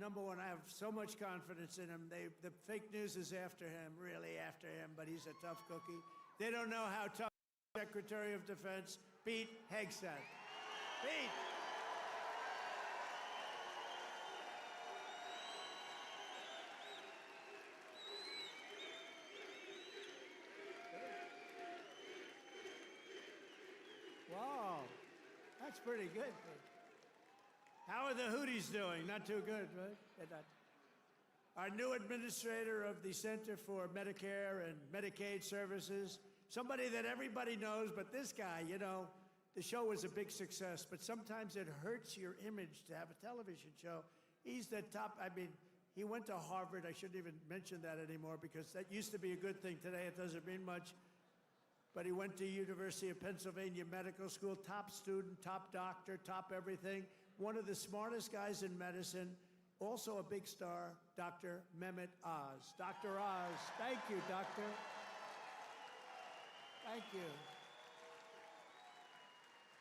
number one, I have so much confidence in him. The fake news is after him, really after him, but he's a tough cookie. They don't know how tough Secretary of Defense Pete Hegseth. Pete. Wow, that's pretty good. How are the Houthis doing? Not too good, right? They're not. Our new administrator of the Center for Medicare and Medicaid Services, somebody that everybody knows, but this guy, you know, the show was a big success, but sometimes it hurts your image to have a television show. He's the top, I mean, he went to Harvard. I shouldn't even mention that anymore because that used to be a good thing. Today it doesn't mean much. But he went to University of Pennsylvania Medical School, top student, top doctor, top everything. One of the smartest guys in medicine, also a big star, Dr. Mehmet Oz. Dr. Oz, thank you, doctor. Thank you.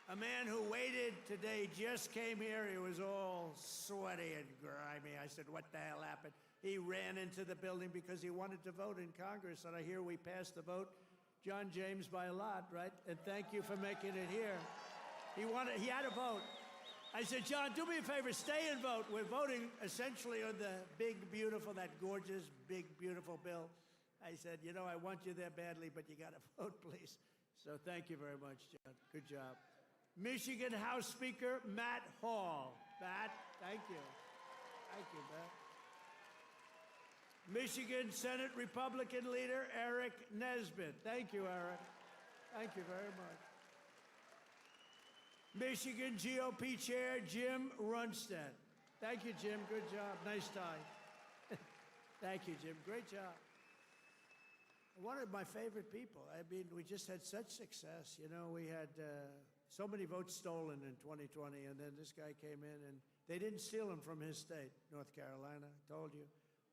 A man who waited today just came here. He was all sweaty and grimy. I said, what the hell happened? He ran into the building because he wanted to vote in Congress, and I hear we passed the vote. John James by a lot, right? And thank you for making it here. He had a vote. I said, John, do me a favor, stay and vote. We're voting essentially on the big, beautiful, that gorgeous, big, beautiful bill. I said, you know, I want you there badly, but you got to vote, please. So thank you very much, John. Good job. Michigan House Speaker Matt Hall. Matt, thank you. Thank you, Matt. Michigan Senate Republican leader Eric Nesbitt. Thank you, Eric. Thank you very much. Michigan GOP Chair Jim Runstead. Thank you, Jim. Good job. Nice tie. Thank you, Jim. Great job. One of my favorite people. I mean, we just had such success. You know, we had so many votes stolen in 2020, and then this guy came in, and they didn't steal him from his state, North Carolina, I told you.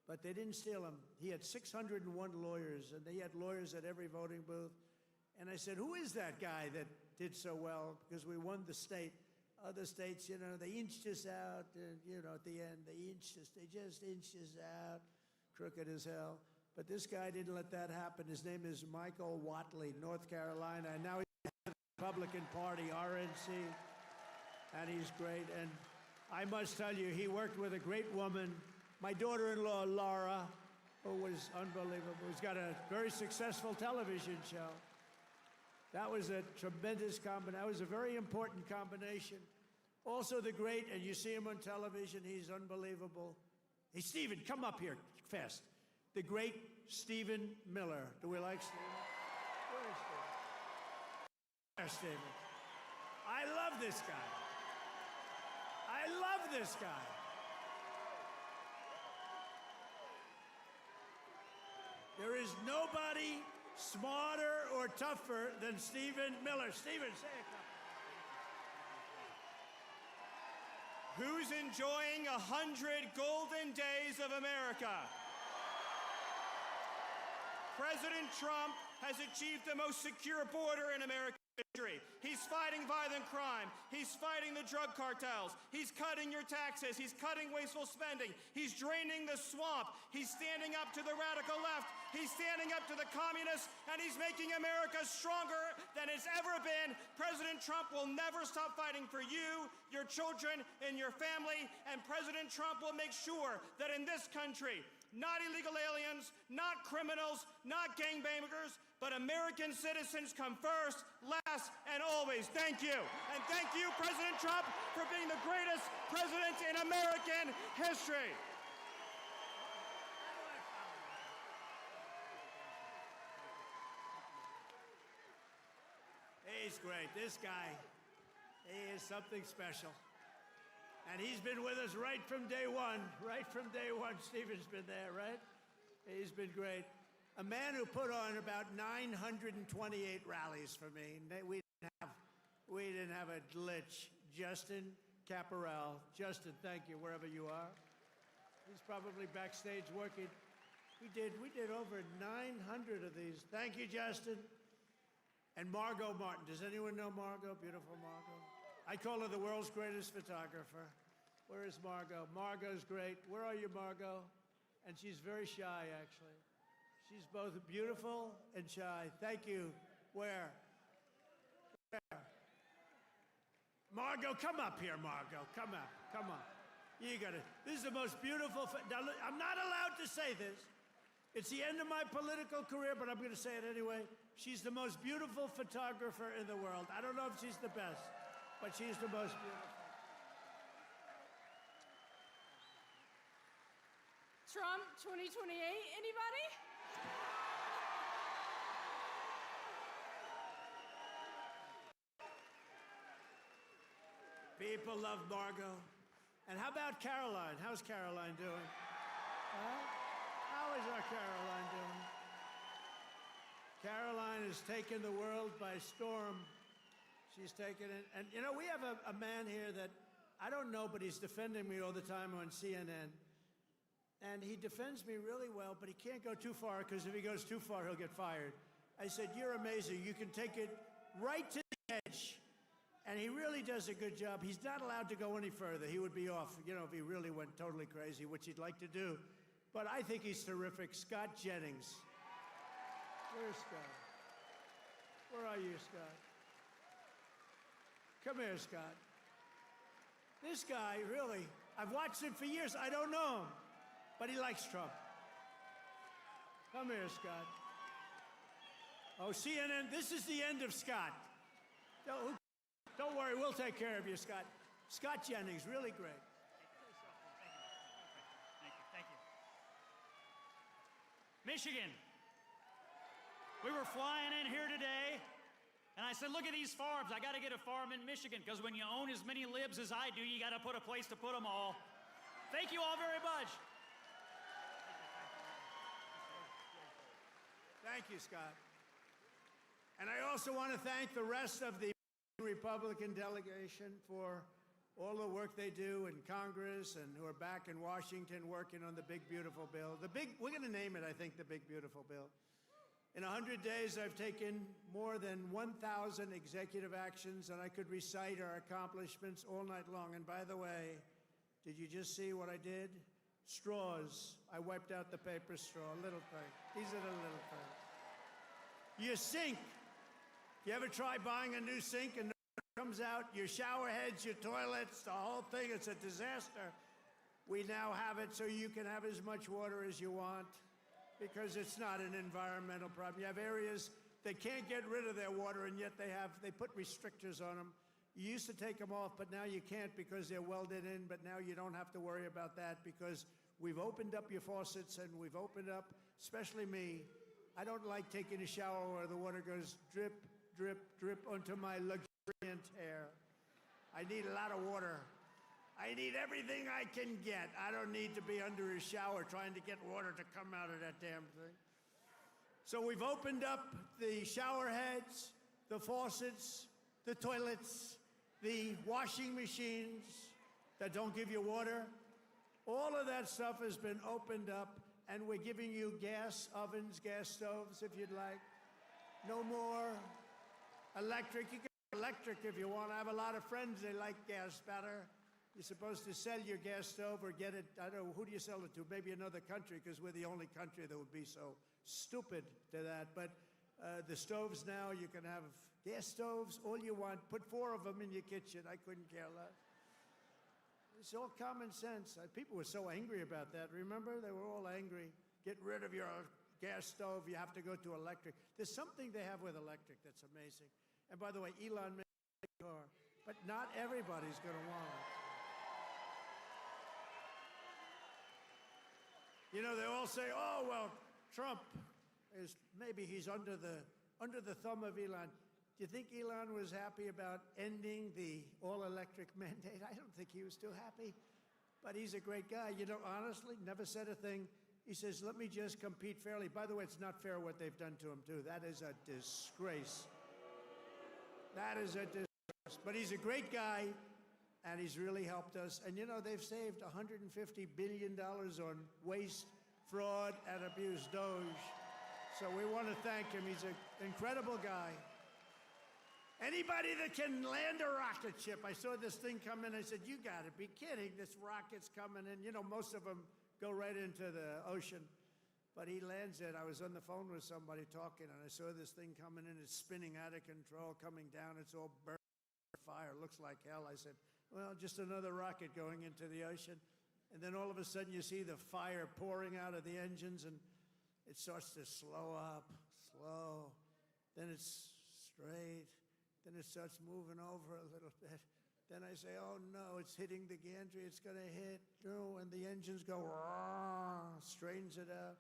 But they didn't steal him. He had 601 lawyers, and they had lawyers at every voting booth. And I said, who is that guy that did so well? Because we won the state. Other states, you know, they inched us out, and, you know, at the end, they just inched us out, crooked as hell. But this guy didn't let that happen. His name is Michael Whatley, North Carolina, and now he's the Republican Party, RNC, and he's great. And I must tell you, he worked with a great woman, my daughter-in-law, Laura, who was unbelievable, who's got a very successful television show. That was a tremendous combination. That was a very important combination. Also the great, and you see him on television, he's unbelievable. Hey, Stephen, come up here fast. The great Stephen Miller. Do we like Stephen? Where's Stephen? There's Stephen. I love this guy. I love this guy. There is nobody smarter or tougher than Stephen Miller. Stephen, say a couple. Who's enjoying 100 golden days of America? President Trump has achieved the most secure border in America. country. He's fighting violent crime. He's fighting the drug cartels. He's cutting your taxes. He's cutting wasteful spending. He's draining the swamp. He's standing up to the radical left. He's standing up to the communists, and he's making America stronger than it's ever been. President Trump will never stop fighting for you, your children, and your family, and President Trump will make sure that in this country, not illegal aliens, not criminals, not gangbangers, but American citizens come first, last, and always. Thank you. And thank you, President Trump, for being the greatest president in American history. He's great. This guy, he is something special. And he's been with us right from day one. Right from day one, Stephen's been there, right? He's been great. A man who put on about 928 rallies for me. We didn't have a glitch. Justin Caparel. Justin, thank you, wherever you are. He's probably backstage working. We did over 900 of these. Thank you, Justin. And Margot Martin. Does anyone know Margot? Beautiful Margot. I call her the world's greatest photographer. Where is Margot? Margot's great. Where are you, Margot? And she's very shy, actually. She's both beautiful and shy. Thank you. Where? Margot, come up here, Margot. Come up. Come on. You got it. This is the most beautiful. Now, look, I'm not allowed to say this. It's the end of my political career, but I'm going to say it anyway. She's the most beautiful photographer in the world. I don't know if she's the best, but she's the most beautiful. Trump 2028, anybody? People love Margot. And how about Caroline? How's Caroline doing? Huh? How is our Caroline doing? Caroline has taken the world by storm. She's taken it. And, you know, we have a man here that I don't know, but he's defending me all the time on CNN. And he defends me really well, but he can't go too far, because if he goes too far, he'll get fired. I said, you're amazing. You can take it right to the edge. And he really does a good job. He's not allowed to go any further. He would be off, you know, if he really went totally crazy, which he'd like to do. But I think he's terrific. Scott Jennings. Where's Scott? Where are you, Scott? Come here, Scott. This guy, really, I've watched him for years. I don't know him, but he likes Trump. Come here, Scott. Oh, CNN, this is the end of Scott. Don't worry, we'll take care of you, Scott. Scott Jennings, really great. Thank you. Michigan. We were flying in here today, and I said, look at these farms. I got to get a farm in Michigan, because when you own as many libs as I do, you got to put a place to put them all. Thank you all very much. Thank you, Scott. And I also want to thank the rest of the Republican delegation for all the work they do in Congress, and who are back in Washington working on the big, beautiful bill. We're going to name it, I think, the big, beautiful bill. In 100 days, I've taken more than 1,000 executive actions, and I could recite our accomplishments all night long. And by the way, did you just see what I did? Straws. I wiped out the paper straw, little thing. These are the little things. Your sink. You ever try buying a new sink and it comes out? Your shower heads, your toilets, the whole thing, it's a disaster. We now have it so you can have as much water as you want, because it's not an environmental problem. You have areas that can't get rid of their water, and yet they put restrictors on them. You used to take them off, but now you can't because they're welded in, but now you don't have to worry about that, because we've opened up your faucets, and we've opened up, especially me. I don't like taking a shower where the water goes drip, drip, drip onto my luxuriant hair. I need a lot of water. I need everything I can get. I don't need to be under a shower trying to get water to come out of that damn thing. So we've opened up the shower heads, the faucets, the toilets, the washing machines that don't give you water. All of that stuff has been opened up, and we're giving you gas ovens, gas stoves, if you'd like. No more Electric, you can have electric if you want. I have a lot of friends, they like gas better. You're supposed to sell your gas stove or get it, I don't know, who do you sell it to? Maybe another country, because we're the only country that would be so stupid to that. But the stoves now, you can have gas stoves, all you want. Put 4 of them in your kitchen. I couldn't care less. It's all common sense. People were so angry about that. Remember? They were all angry. Get rid of your gas stove. You have to go to electric. There's something they have with electric that's amazing. And by the way, Elon made a car, but not everybody's going to want it. You know, they all say, oh, well, Trump is, maybe he's under the thumb of Elon. Do you think Elon was happy about ending the all-electric mandate? I don't think he was too happy, but he's a great guy. You know, honestly, never said a thing. He says, let me just compete fairly. By the way, it's not fair what they've done to him, too. That is a disgrace. That is a disgrace. But he's a great guy, and he's really helped us. And, you know, they've saved $150 billion on waste, fraud, and abuse, Doge. So we want to thank him. He's an incredible guy. Anybody that can land a rocket ship, I saw this thing come in, I said, you got to be kidding, this rocket's coming in. You know, most of them go right into the ocean, but he lands it. I was on the phone with somebody talking, and I saw this thing coming in, it's spinning out of control, coming down, it's all burning, fire, looks like hell. I said, well, just another rocket going into the ocean. And then all of a sudden you see the fire pouring out of the engines, and it starts to slow up, slow, then it's straight. Then it starts moving over a little bit. Then I say, oh no, it's hitting the gantry, it's gonna hit. And the engines go, straightens it out.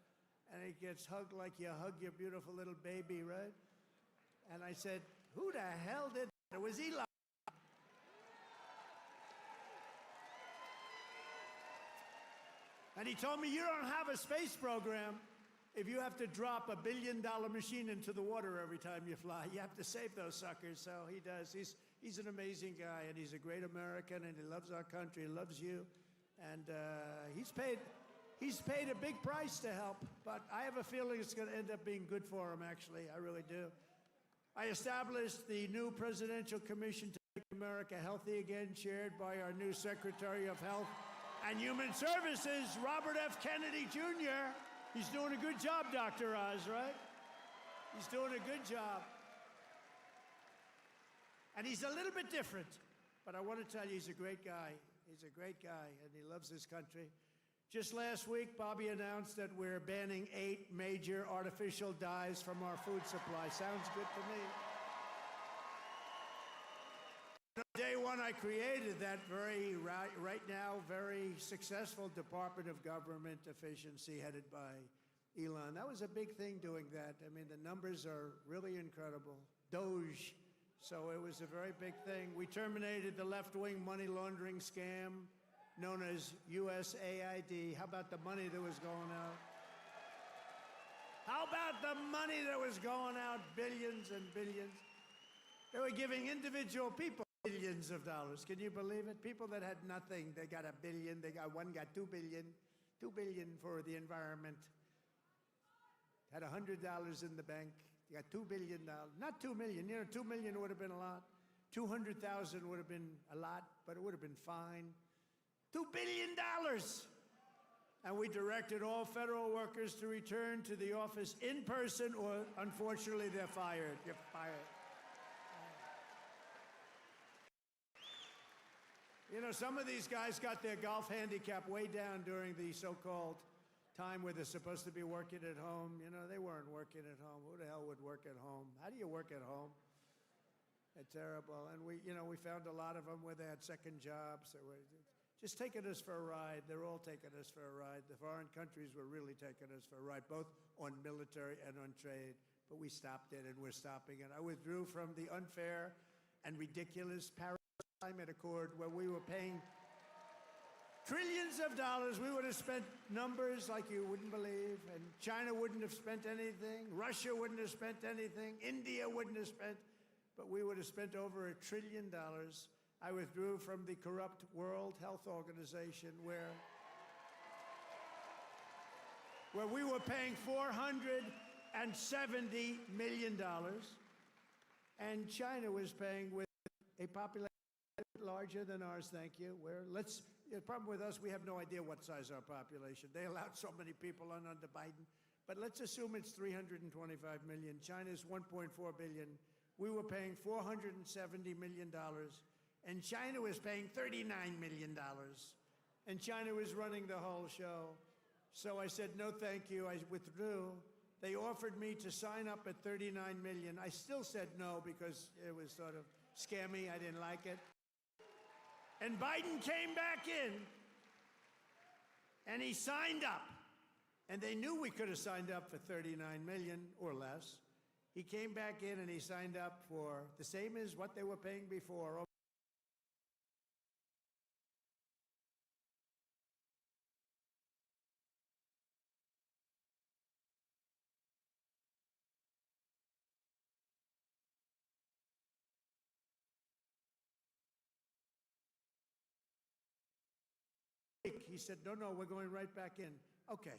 And it gets hugged like you hug your beautiful little baby, right? And I said, who the hell did that? It was Elon. And he told me, you don't have a space program if you have to drop $1 billion machine into the water every time you fly. You have to save those suckers, so he does. He's an amazing guy, and he's a great American, and he loves our country, he loves you. And he's paid a big price to help, but I have a feeling it's going to end up being good for him, actually. I really do. I established the new Presidential Commission to Make America Healthy Again, chaired by our new Secretary of Health and Human Services, Robert F. Kennedy, Jr. He's doing a good job, Dr. Oz, right? He's doing a good job. And he's a little bit different, but I want to tell you, he's a great guy. He's a great guy, and he loves his country. Just last week, Bobby announced that we're banning 8 major artificial dyes from our food supply. Sounds good to me. Day one, I created that right now, very successful Department of Government Efficiency headed by Elon. That was a big thing doing that. I mean, the numbers are really incredible. Doge. So it was a very big thing. We terminated the left-wing money laundering scam known as USAID. How about the money that was going out? How about the money that was going out? Billions and billions. They were giving individual people billions of dollars. Can you believe it? People that had nothing, they got $1 billion. One got $2 billion. $2 billion for the environment. Had $100 in the bank. You got $2 billion. Not $2 million. You know, $2 million would have been a lot. 200,000 would have been a lot, but it would have been fine. $2 billion. And we directed all federal workers to return to the office in person, or unfortunately, they're fired. You're fired. You know, some of these guys got their golf handicap way down during the so-called time where they're supposed to be working at home. You know, they weren't working at home. Who the hell would work at home? How do you work at home? It's terrible. And we found a lot of them where they had second jobs. They were just taking us for a ride. They're all taking us for a ride. The foreign countries were really taking us for a ride, both on military and on trade. But we stopped it, and we're stopping it. I withdrew from the unfair and ridiculous Paris Climate Accord, where we were paying trillions of dollars. We would have spent numbers like you wouldn't believe, and China wouldn't have spent anything, Russia wouldn't have spent anything, India wouldn't have spent, but we would have spent over $1 trillion. I withdrew from the corrupt World Health Organization, where we were paying $470 million. And China was paying with a population larger than ours, thank you. The problem with us, we have no idea what size our population. They allowed so many people on under Biden. But let's assume it's 325 million. China's 1.4 billion. We were paying $470 million. And China was paying $39 million. And China was running the whole show. So I said, no, thank you. I withdrew. They offered me to sign up at $39 million. I still said no because it was sort of scammy. I didn't like it. And Biden came back in, and he signed up. And they knew we could have signed up for $39 million or less. He came back in and he signed up for the same as what they were paying before. He said, no, we're going right back in. Okay,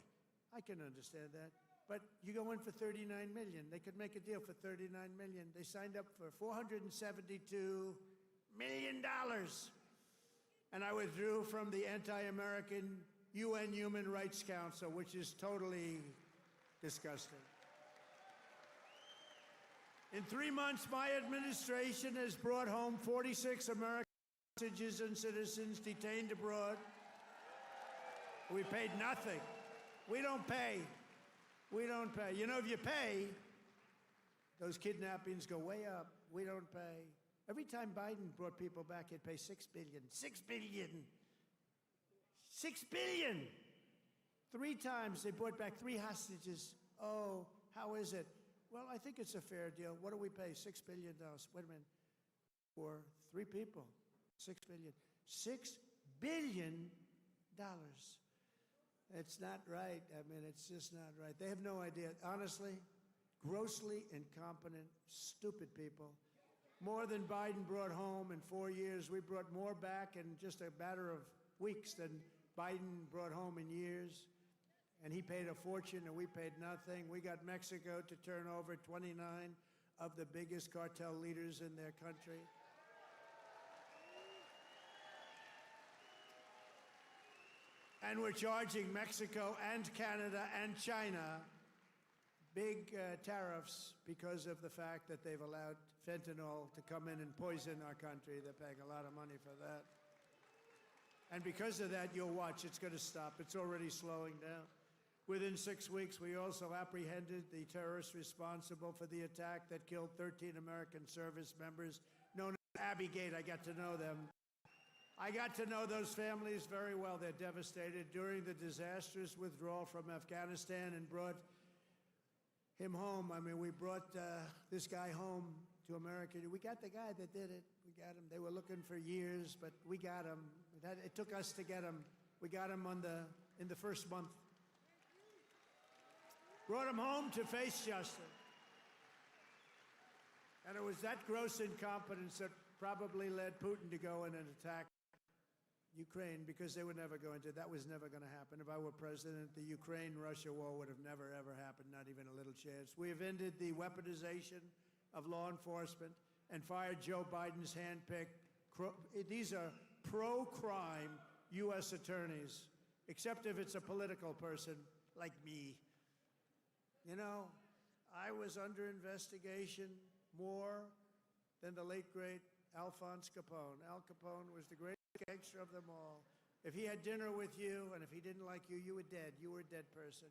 I can understand that. But you go in for $39 million. They could make a deal for $39 million. They signed up for $472 million. And I withdrew from the anti-American UN Human Rights Council, which is totally disgusting. In 3 months, my administration has brought home 46 American hostages and citizens detained abroad. We paid nothing. We don't pay. We don't pay. You know, if you pay, those kidnappings go way up. We don't pay. Every time Biden brought people back, he'd pay $6 billion. $6 billion. $6 billion. 3 times they brought back 3 hostages. Oh, how is it? Well, I think it's a fair deal. What do we pay? $6 billion. Wait a minute. For 3 people. $6 billion. $6 billion. It's not right. I mean, it's just not right. They have no idea. Honestly, grossly incompetent, stupid people. More than Biden brought home in 4 years. We brought more back in just a matter of weeks than Biden brought home in years. And he paid a fortune and we paid nothing. We got Mexico to turn over 29 of the biggest cartel leaders in their country. And we're charging Mexico and Canada and China big tariffs because of the fact that they've allowed fentanyl to come in and poison our country. They're paying a lot of money for that. And because of that, you'll watch, it's going to stop. It's already slowing down. Within 6 weeks, we also apprehended the terrorists responsible for the attack that killed 13 American service members, known as Abbey-gate. I got to know them. I got to know those families very well. They're devastated during the disastrous withdrawal from Afghanistan and brought him home. I mean, we brought this guy home to America. We got the guy that did it. We got him. They were looking for years, but we got him. It took us to get him. We got him in the first month. Brought him home to face justice. And it was that gross incompetence that probably led Putin to go in and attack Ukraine, because they were never going to. That was never going to happen. If I were president, the Ukraine-Russia war would have never, ever happened, not even a little chance. We have ended the weaponization of law enforcement and fired Joe Biden's hand-picked, these are pro-crime U.S. attorneys, except if it's a political person like me. You know, I was under investigation more than the late, great Alphonse Capone. Al Capone was the greatest gangster of them all. If he had dinner with you, and if he didn't like you, you were dead. You were a dead person.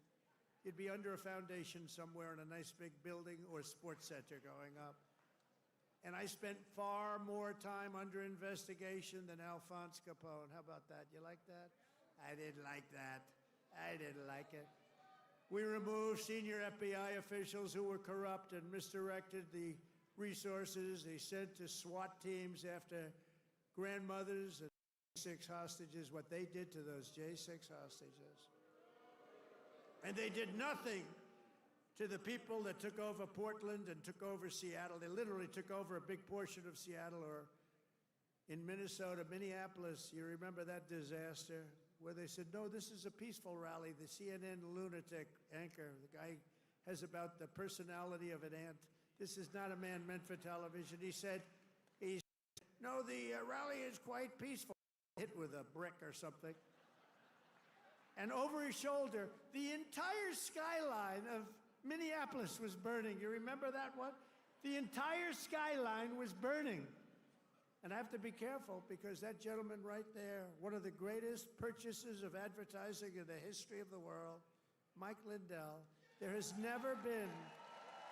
You'd be under a foundation somewhere in a nice big building or sports center going up. And I spent far more time under investigation than Alphonse Capone. How about that? You like that? I didn't like that. I didn't like it. We removed senior FBI officials who were corrupt and misdirected the resources they sent to SWAT teams after grandmothers and J6 hostages, what they did to those J6 hostages. And they did nothing to the people that took over Portland and took over Seattle. They literally took over a big portion of Seattle, or in Minnesota, Minneapolis. You remember that disaster where they said, no, this is a peaceful rally. The CNN lunatic anchor, the guy has about the personality of an ant. this is not a man meant for television. He said, no, the rally is quite peaceful. Hit with a brick or something. And over his shoulder, the entire skyline of Minneapolis was burning. You remember that one? The entire skyline was burning. And I have to be careful because that gentleman right there, one of the greatest purchasers of advertising in the history of the world, Mike Lindell, there has never been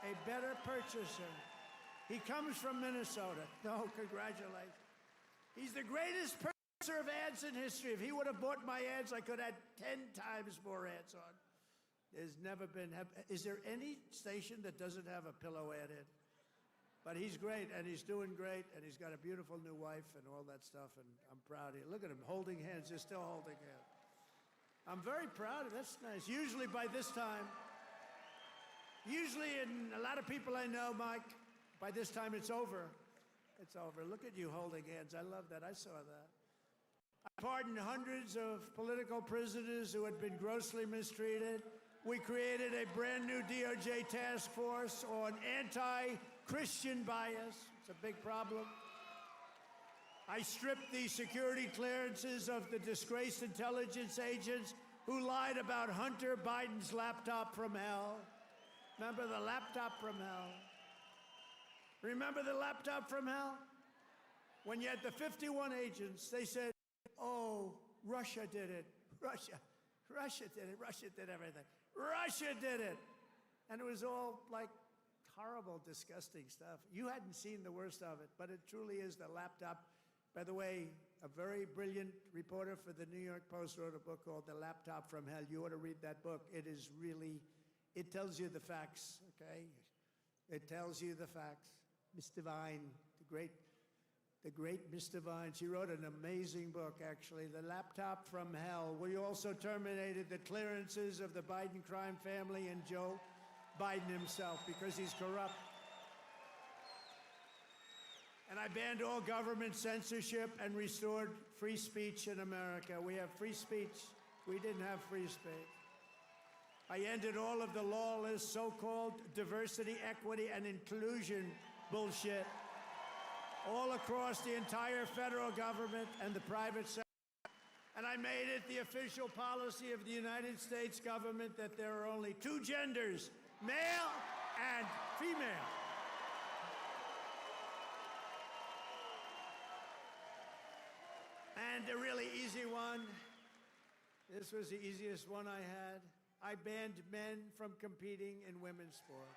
a better purchaser. He comes from Minnesota. No, congratulations. He's the greatest purchaser of ads in history. If he would have bought my ads, I could have had 10 times more ads on. There's never been, is there any station that doesn't have a pillow ad in? But he's great, and he's doing great, and he's got a beautiful new wife and all that stuff, and I'm proud of you. Look at him holding hands. They're still holding hands. I'm very proud of it. That's nice. Usually by this time, and a lot of people I know, Mike, by this time it's over. It's over. Look at you holding hands. I love that. I saw that. I pardoned hundreds of political prisoners who had been grossly mistreated. We created a brand new DOJ task force on anti-Christian bias. It's a big problem. I stripped the security clearances of the disgraced intelligence agents who lied about Hunter Biden's laptop from hell. Remember the laptop from hell? Remember the laptop from hell? When you had the 51 agents, they said, oh, Russia did it. Russia did it. Russia did everything. Russia did it. And it was all like horrible, disgusting stuff. You hadn't seen the worst of it, but it truly is the laptop. By the way, a very brilliant reporter for the New York Post wrote a book called The Laptop from Hell. You ought to read that book. It is really, it tells you the facts, okay? It tells you the facts. Miss Devine, the great Miss Devine, she wrote an amazing book, actually, The Laptop from Hell. We also terminated the clearances of the Biden crime family and Joe Biden himself because he's corrupt. And I banned all government censorship and restored free speech in America. We have free speech. We didn't have free speech. I ended all of the lawless so-called diversity, equity, and inclusion bullshit all across the entire federal government and the private sector. And I made it the official policy of the United States government that there are only two genders, male and female. And a really easy one, this was the easiest one I had. I banned men from competing in women's sports.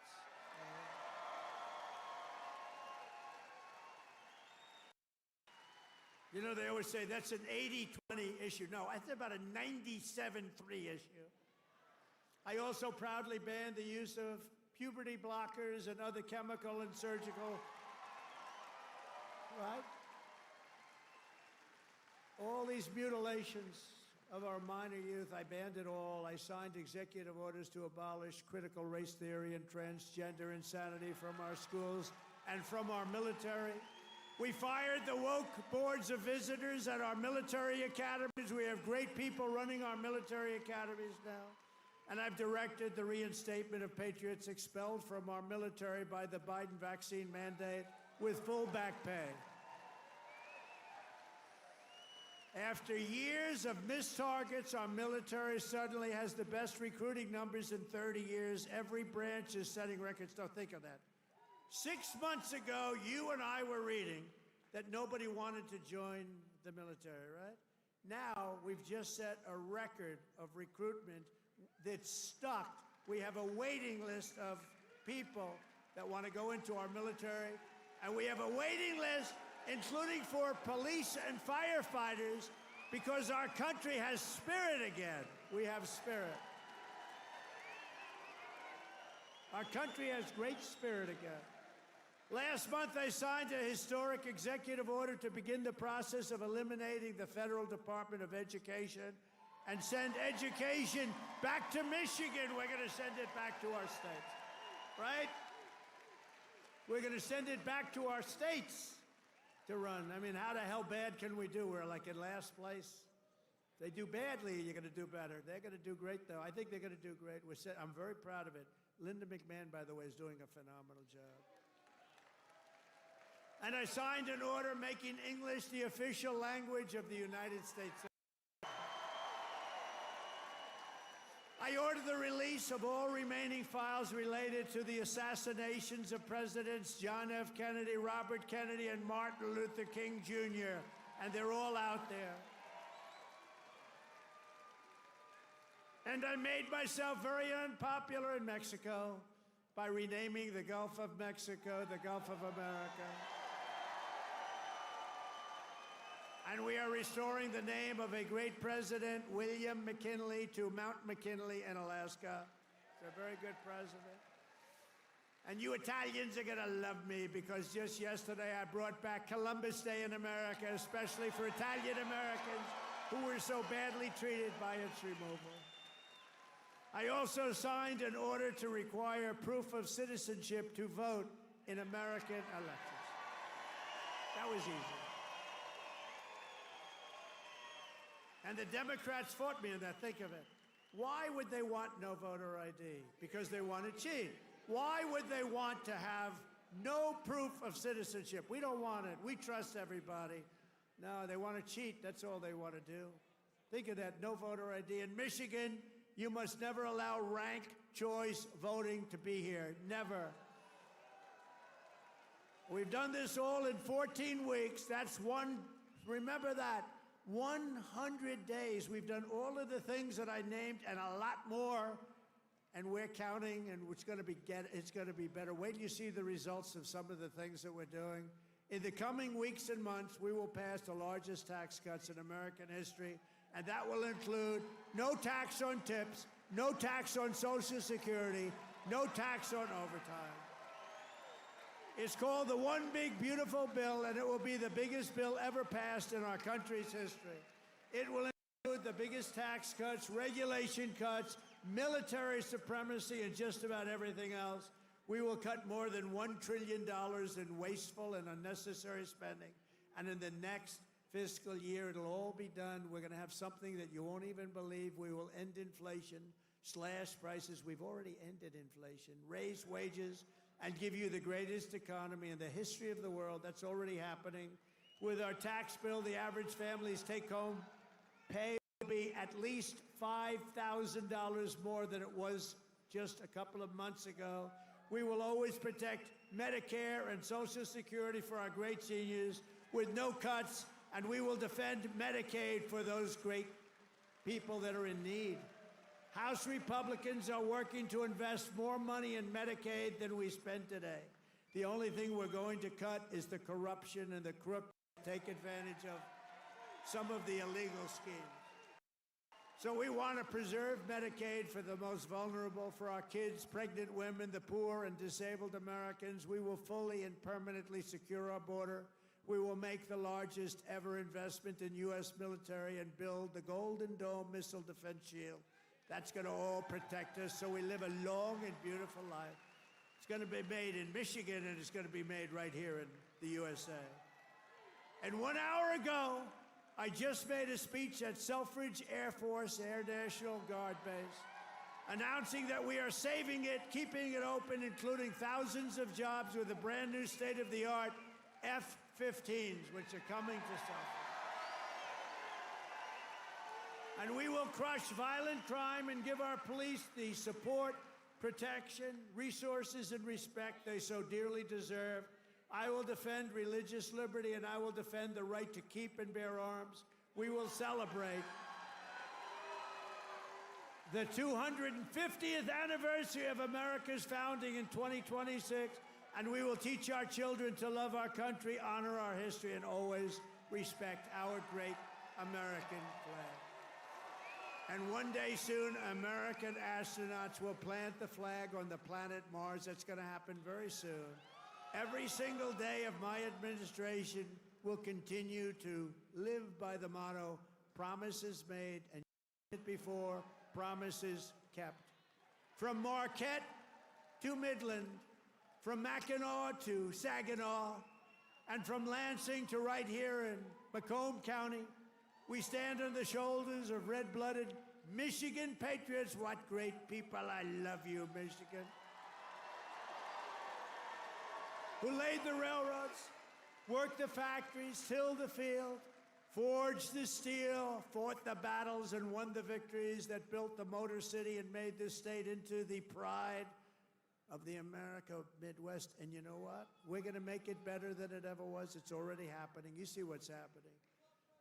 You know, they always say that's an 80-20 issue. No, that's about a 97-3 issue. I also proudly banned the use of puberty blockers and other chemical and surgical, right? All these mutilations of our minor youth, I banned it all. I signed executive orders to abolish critical race theory and transgender insanity from our schools and from our military. We fired the woke boards of visitors at our military academies. We have great people running our military academies now. And I've directed the reinstatement of patriots expelled from our military by the Biden vaccine mandate with full back pay. After years of missed targets, our military suddenly has the best recruiting numbers in 30 years. Every branch is setting records. Don't think of that. 6 months ago, you and I were reading that nobody wanted to join the military, right? Now, we've just set a record of recruitment that's stuck. We have a waiting list of people that want to go into our military, and we have a waiting list including for police and firefighters, because our country has spirit again. We have spirit. Our country has great spirit again. Last month, I signed a historic executive order to begin the process of eliminating the Federal Department of Education and send education back to Michigan. We're going to send it back to our states, right? We're going to send it back to our states to run. I mean, how the hell bad can we do? We're like in last place. If they do badly, you're going to do better. They're going to do great, though. I think they're going to do great. I'm very proud of it. Linda McMahon, by the way, is doing a phenomenal job. And I signed an order making English the official language of the United States. I ordered the release of all remaining files related to the assassinations of Presidents John F. Kennedy, Robert Kennedy, and Martin Luther King Jr., and they're all out there. And I made myself very unpopular in Mexico by renaming the Gulf of Mexico the Gulf of America. And we are restoring the name of a great president, William McKinley, to Mount McKinley in Alaska. He's a very good president. And you Italians are going to love me because just yesterday I brought back Columbus Day in America, especially for Italian Americans who were so badly treated by its removal. I also signed an order to require proof of citizenship to vote in American elections. That was easy. And the Democrats fought me on that. Think of it. Why would they want no voter ID? Because they want to cheat. Why would they want to have no proof of citizenship? We don't want it. We trust everybody. No, they want to cheat. That's all they want to do. Think of that. No voter ID. In Michigan, you must never allow ranked choice voting to be here. Never. We've done this all in 14 weeks. That's one, remember that. 100 days. We've done all of the things that I named and a lot more, and we're counting, and it's going to be better. Wait till you see the results of some of the things that we're doing. In the coming weeks and months, we will pass the largest tax cuts in American history, and that will include no tax on tips, no tax on Social Security, no tax on overtime. It's called the One Big Beautiful Bill, and it will be the biggest bill ever passed in our country's history. It will include the biggest tax cuts, regulation cuts, military supremacy, and just about everything else. We will cut more than $1 trillion in wasteful and unnecessary spending. And in the next fiscal year, it'll all be done. We're going to have something that you won't even believe. We will end inflation, slash prices. We've already ended inflation, raise wages, and give you the greatest economy in the history of the world. That's already happening. With our tax bill, the average family's take-home pay will be at least $5,000 more than it was just a couple of months ago. We will always protect Medicare and Social Security for our great seniors with no cuts, and we will defend Medicaid for those great people that are in need. House Republicans are working to invest more money in Medicaid than we spend today. The only thing we're going to cut is the corruption and the crook that take advantage of some of the illegal schemes. So we want to preserve Medicaid for the most vulnerable, for our kids, pregnant women, the poor, and disabled Americans. We will fully and permanently secure our border. We will make the largest ever investment in U.S. military and build the Golden Dome missile defense shield. That's going to all protect us so we live a long and beautiful life. It's going to be made in Michigan, and it's going to be made right here in the USA. And 1 hour ago, I just made a speech at Selfridge Air Force Air National Guard Base, announcing that we are saving it, keeping it open, including thousands of jobs with the brand new state-of-the-art F-15s, which are coming to Selfridge. And we will crush violent crime and give our police the support, protection, resources, and respect they so dearly deserve. I will defend religious liberty, and I will defend the right to keep and bear arms. We will celebrate the 250th anniversary of America's founding in 2026, and we will teach our children to love our country, honor our history, and always respect our great American flag. And one day soon, American astronauts will plant the flag on the planet Mars. That's going to happen very soon. Every single day of my administration will continue to live by the motto, promises made and before, promises kept. From Marquette to Midland, from Mackinac to Saginaw, and from Lansing to right here in Macomb County, we stand on the shoulders of red-blooded Michigan patriots. What great people. I love you, Michigan. who laid the railroads, worked the factories, tilled the field, forged the steel, fought the battles and won the victories that built the Motor City and made this state into the pride of the America Midwest. And you know what? We're going to make it better than it ever was. It's already happening. You see what's happening.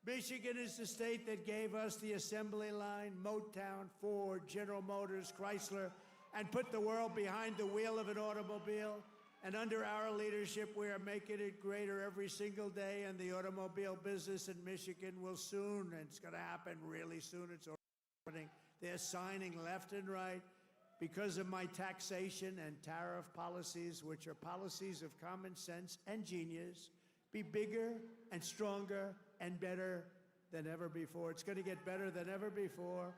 Michigan is the state that gave us the assembly line, Motown, Ford, General Motors, Chrysler, and put the world behind the wheel of an automobile. And under our leadership, we are making it greater every single day, and the automobile business in Michigan will soon, and it's going to happen really soon, it's already happening. They're signing left and right because of my taxation and tariff policies, which are policies of common sense and genius, be bigger and stronger and better than ever before. It's going to get better than ever before,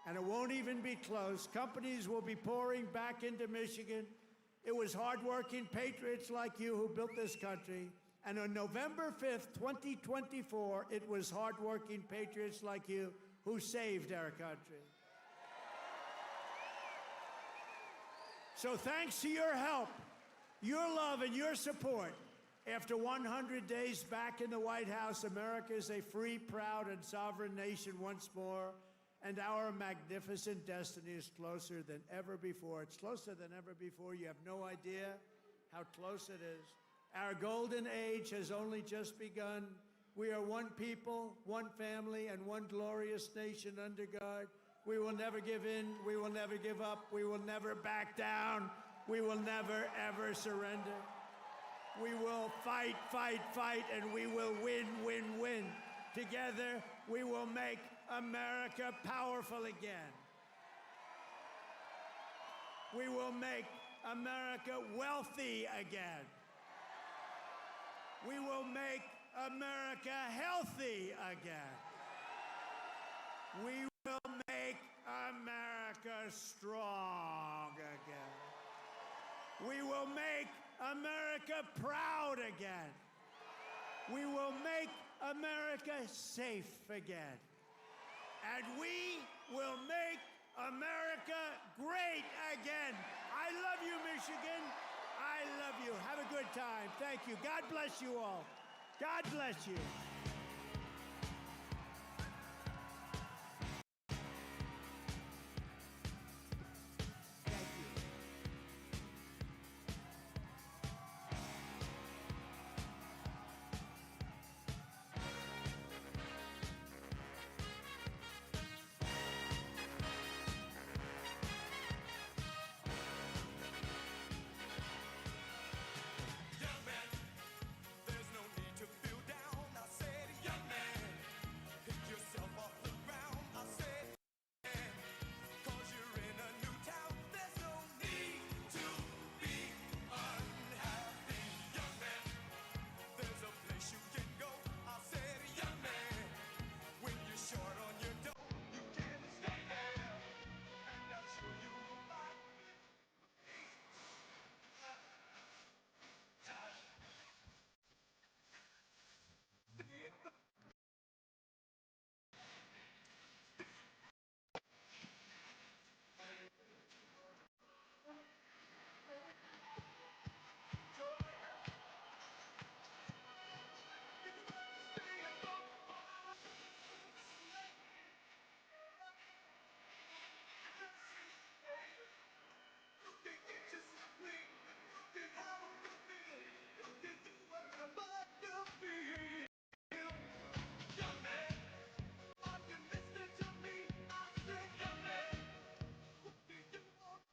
and it won't even be close. Companies will be pouring back into Michigan. It was hardworking patriots like you who built this country. And on November 5th, 2024, it was hardworking patriots like you who saved our country. So thanks to your help, your love, and your support, after 100 days back in the White House, America is a free, proud, and sovereign nation once more. And our magnificent destiny is closer than ever before. It's closer than ever before. You have no idea how close it is. Our golden age has only just begun. We are one people, one family, and one glorious nation under God. We will never give in. We will never give up. We will never back down. We will never, ever surrender. We will fight, fight, fight, and we will win, win, win. Together, we will make America powerful again. We will make America wealthy again. We will make America healthy again. We will make America strong again. We will make America proud again. We will make America safe again. And we will make America great again. I love you, Michigan. I love you. Have a good time. Thank you. God bless you all. God bless you.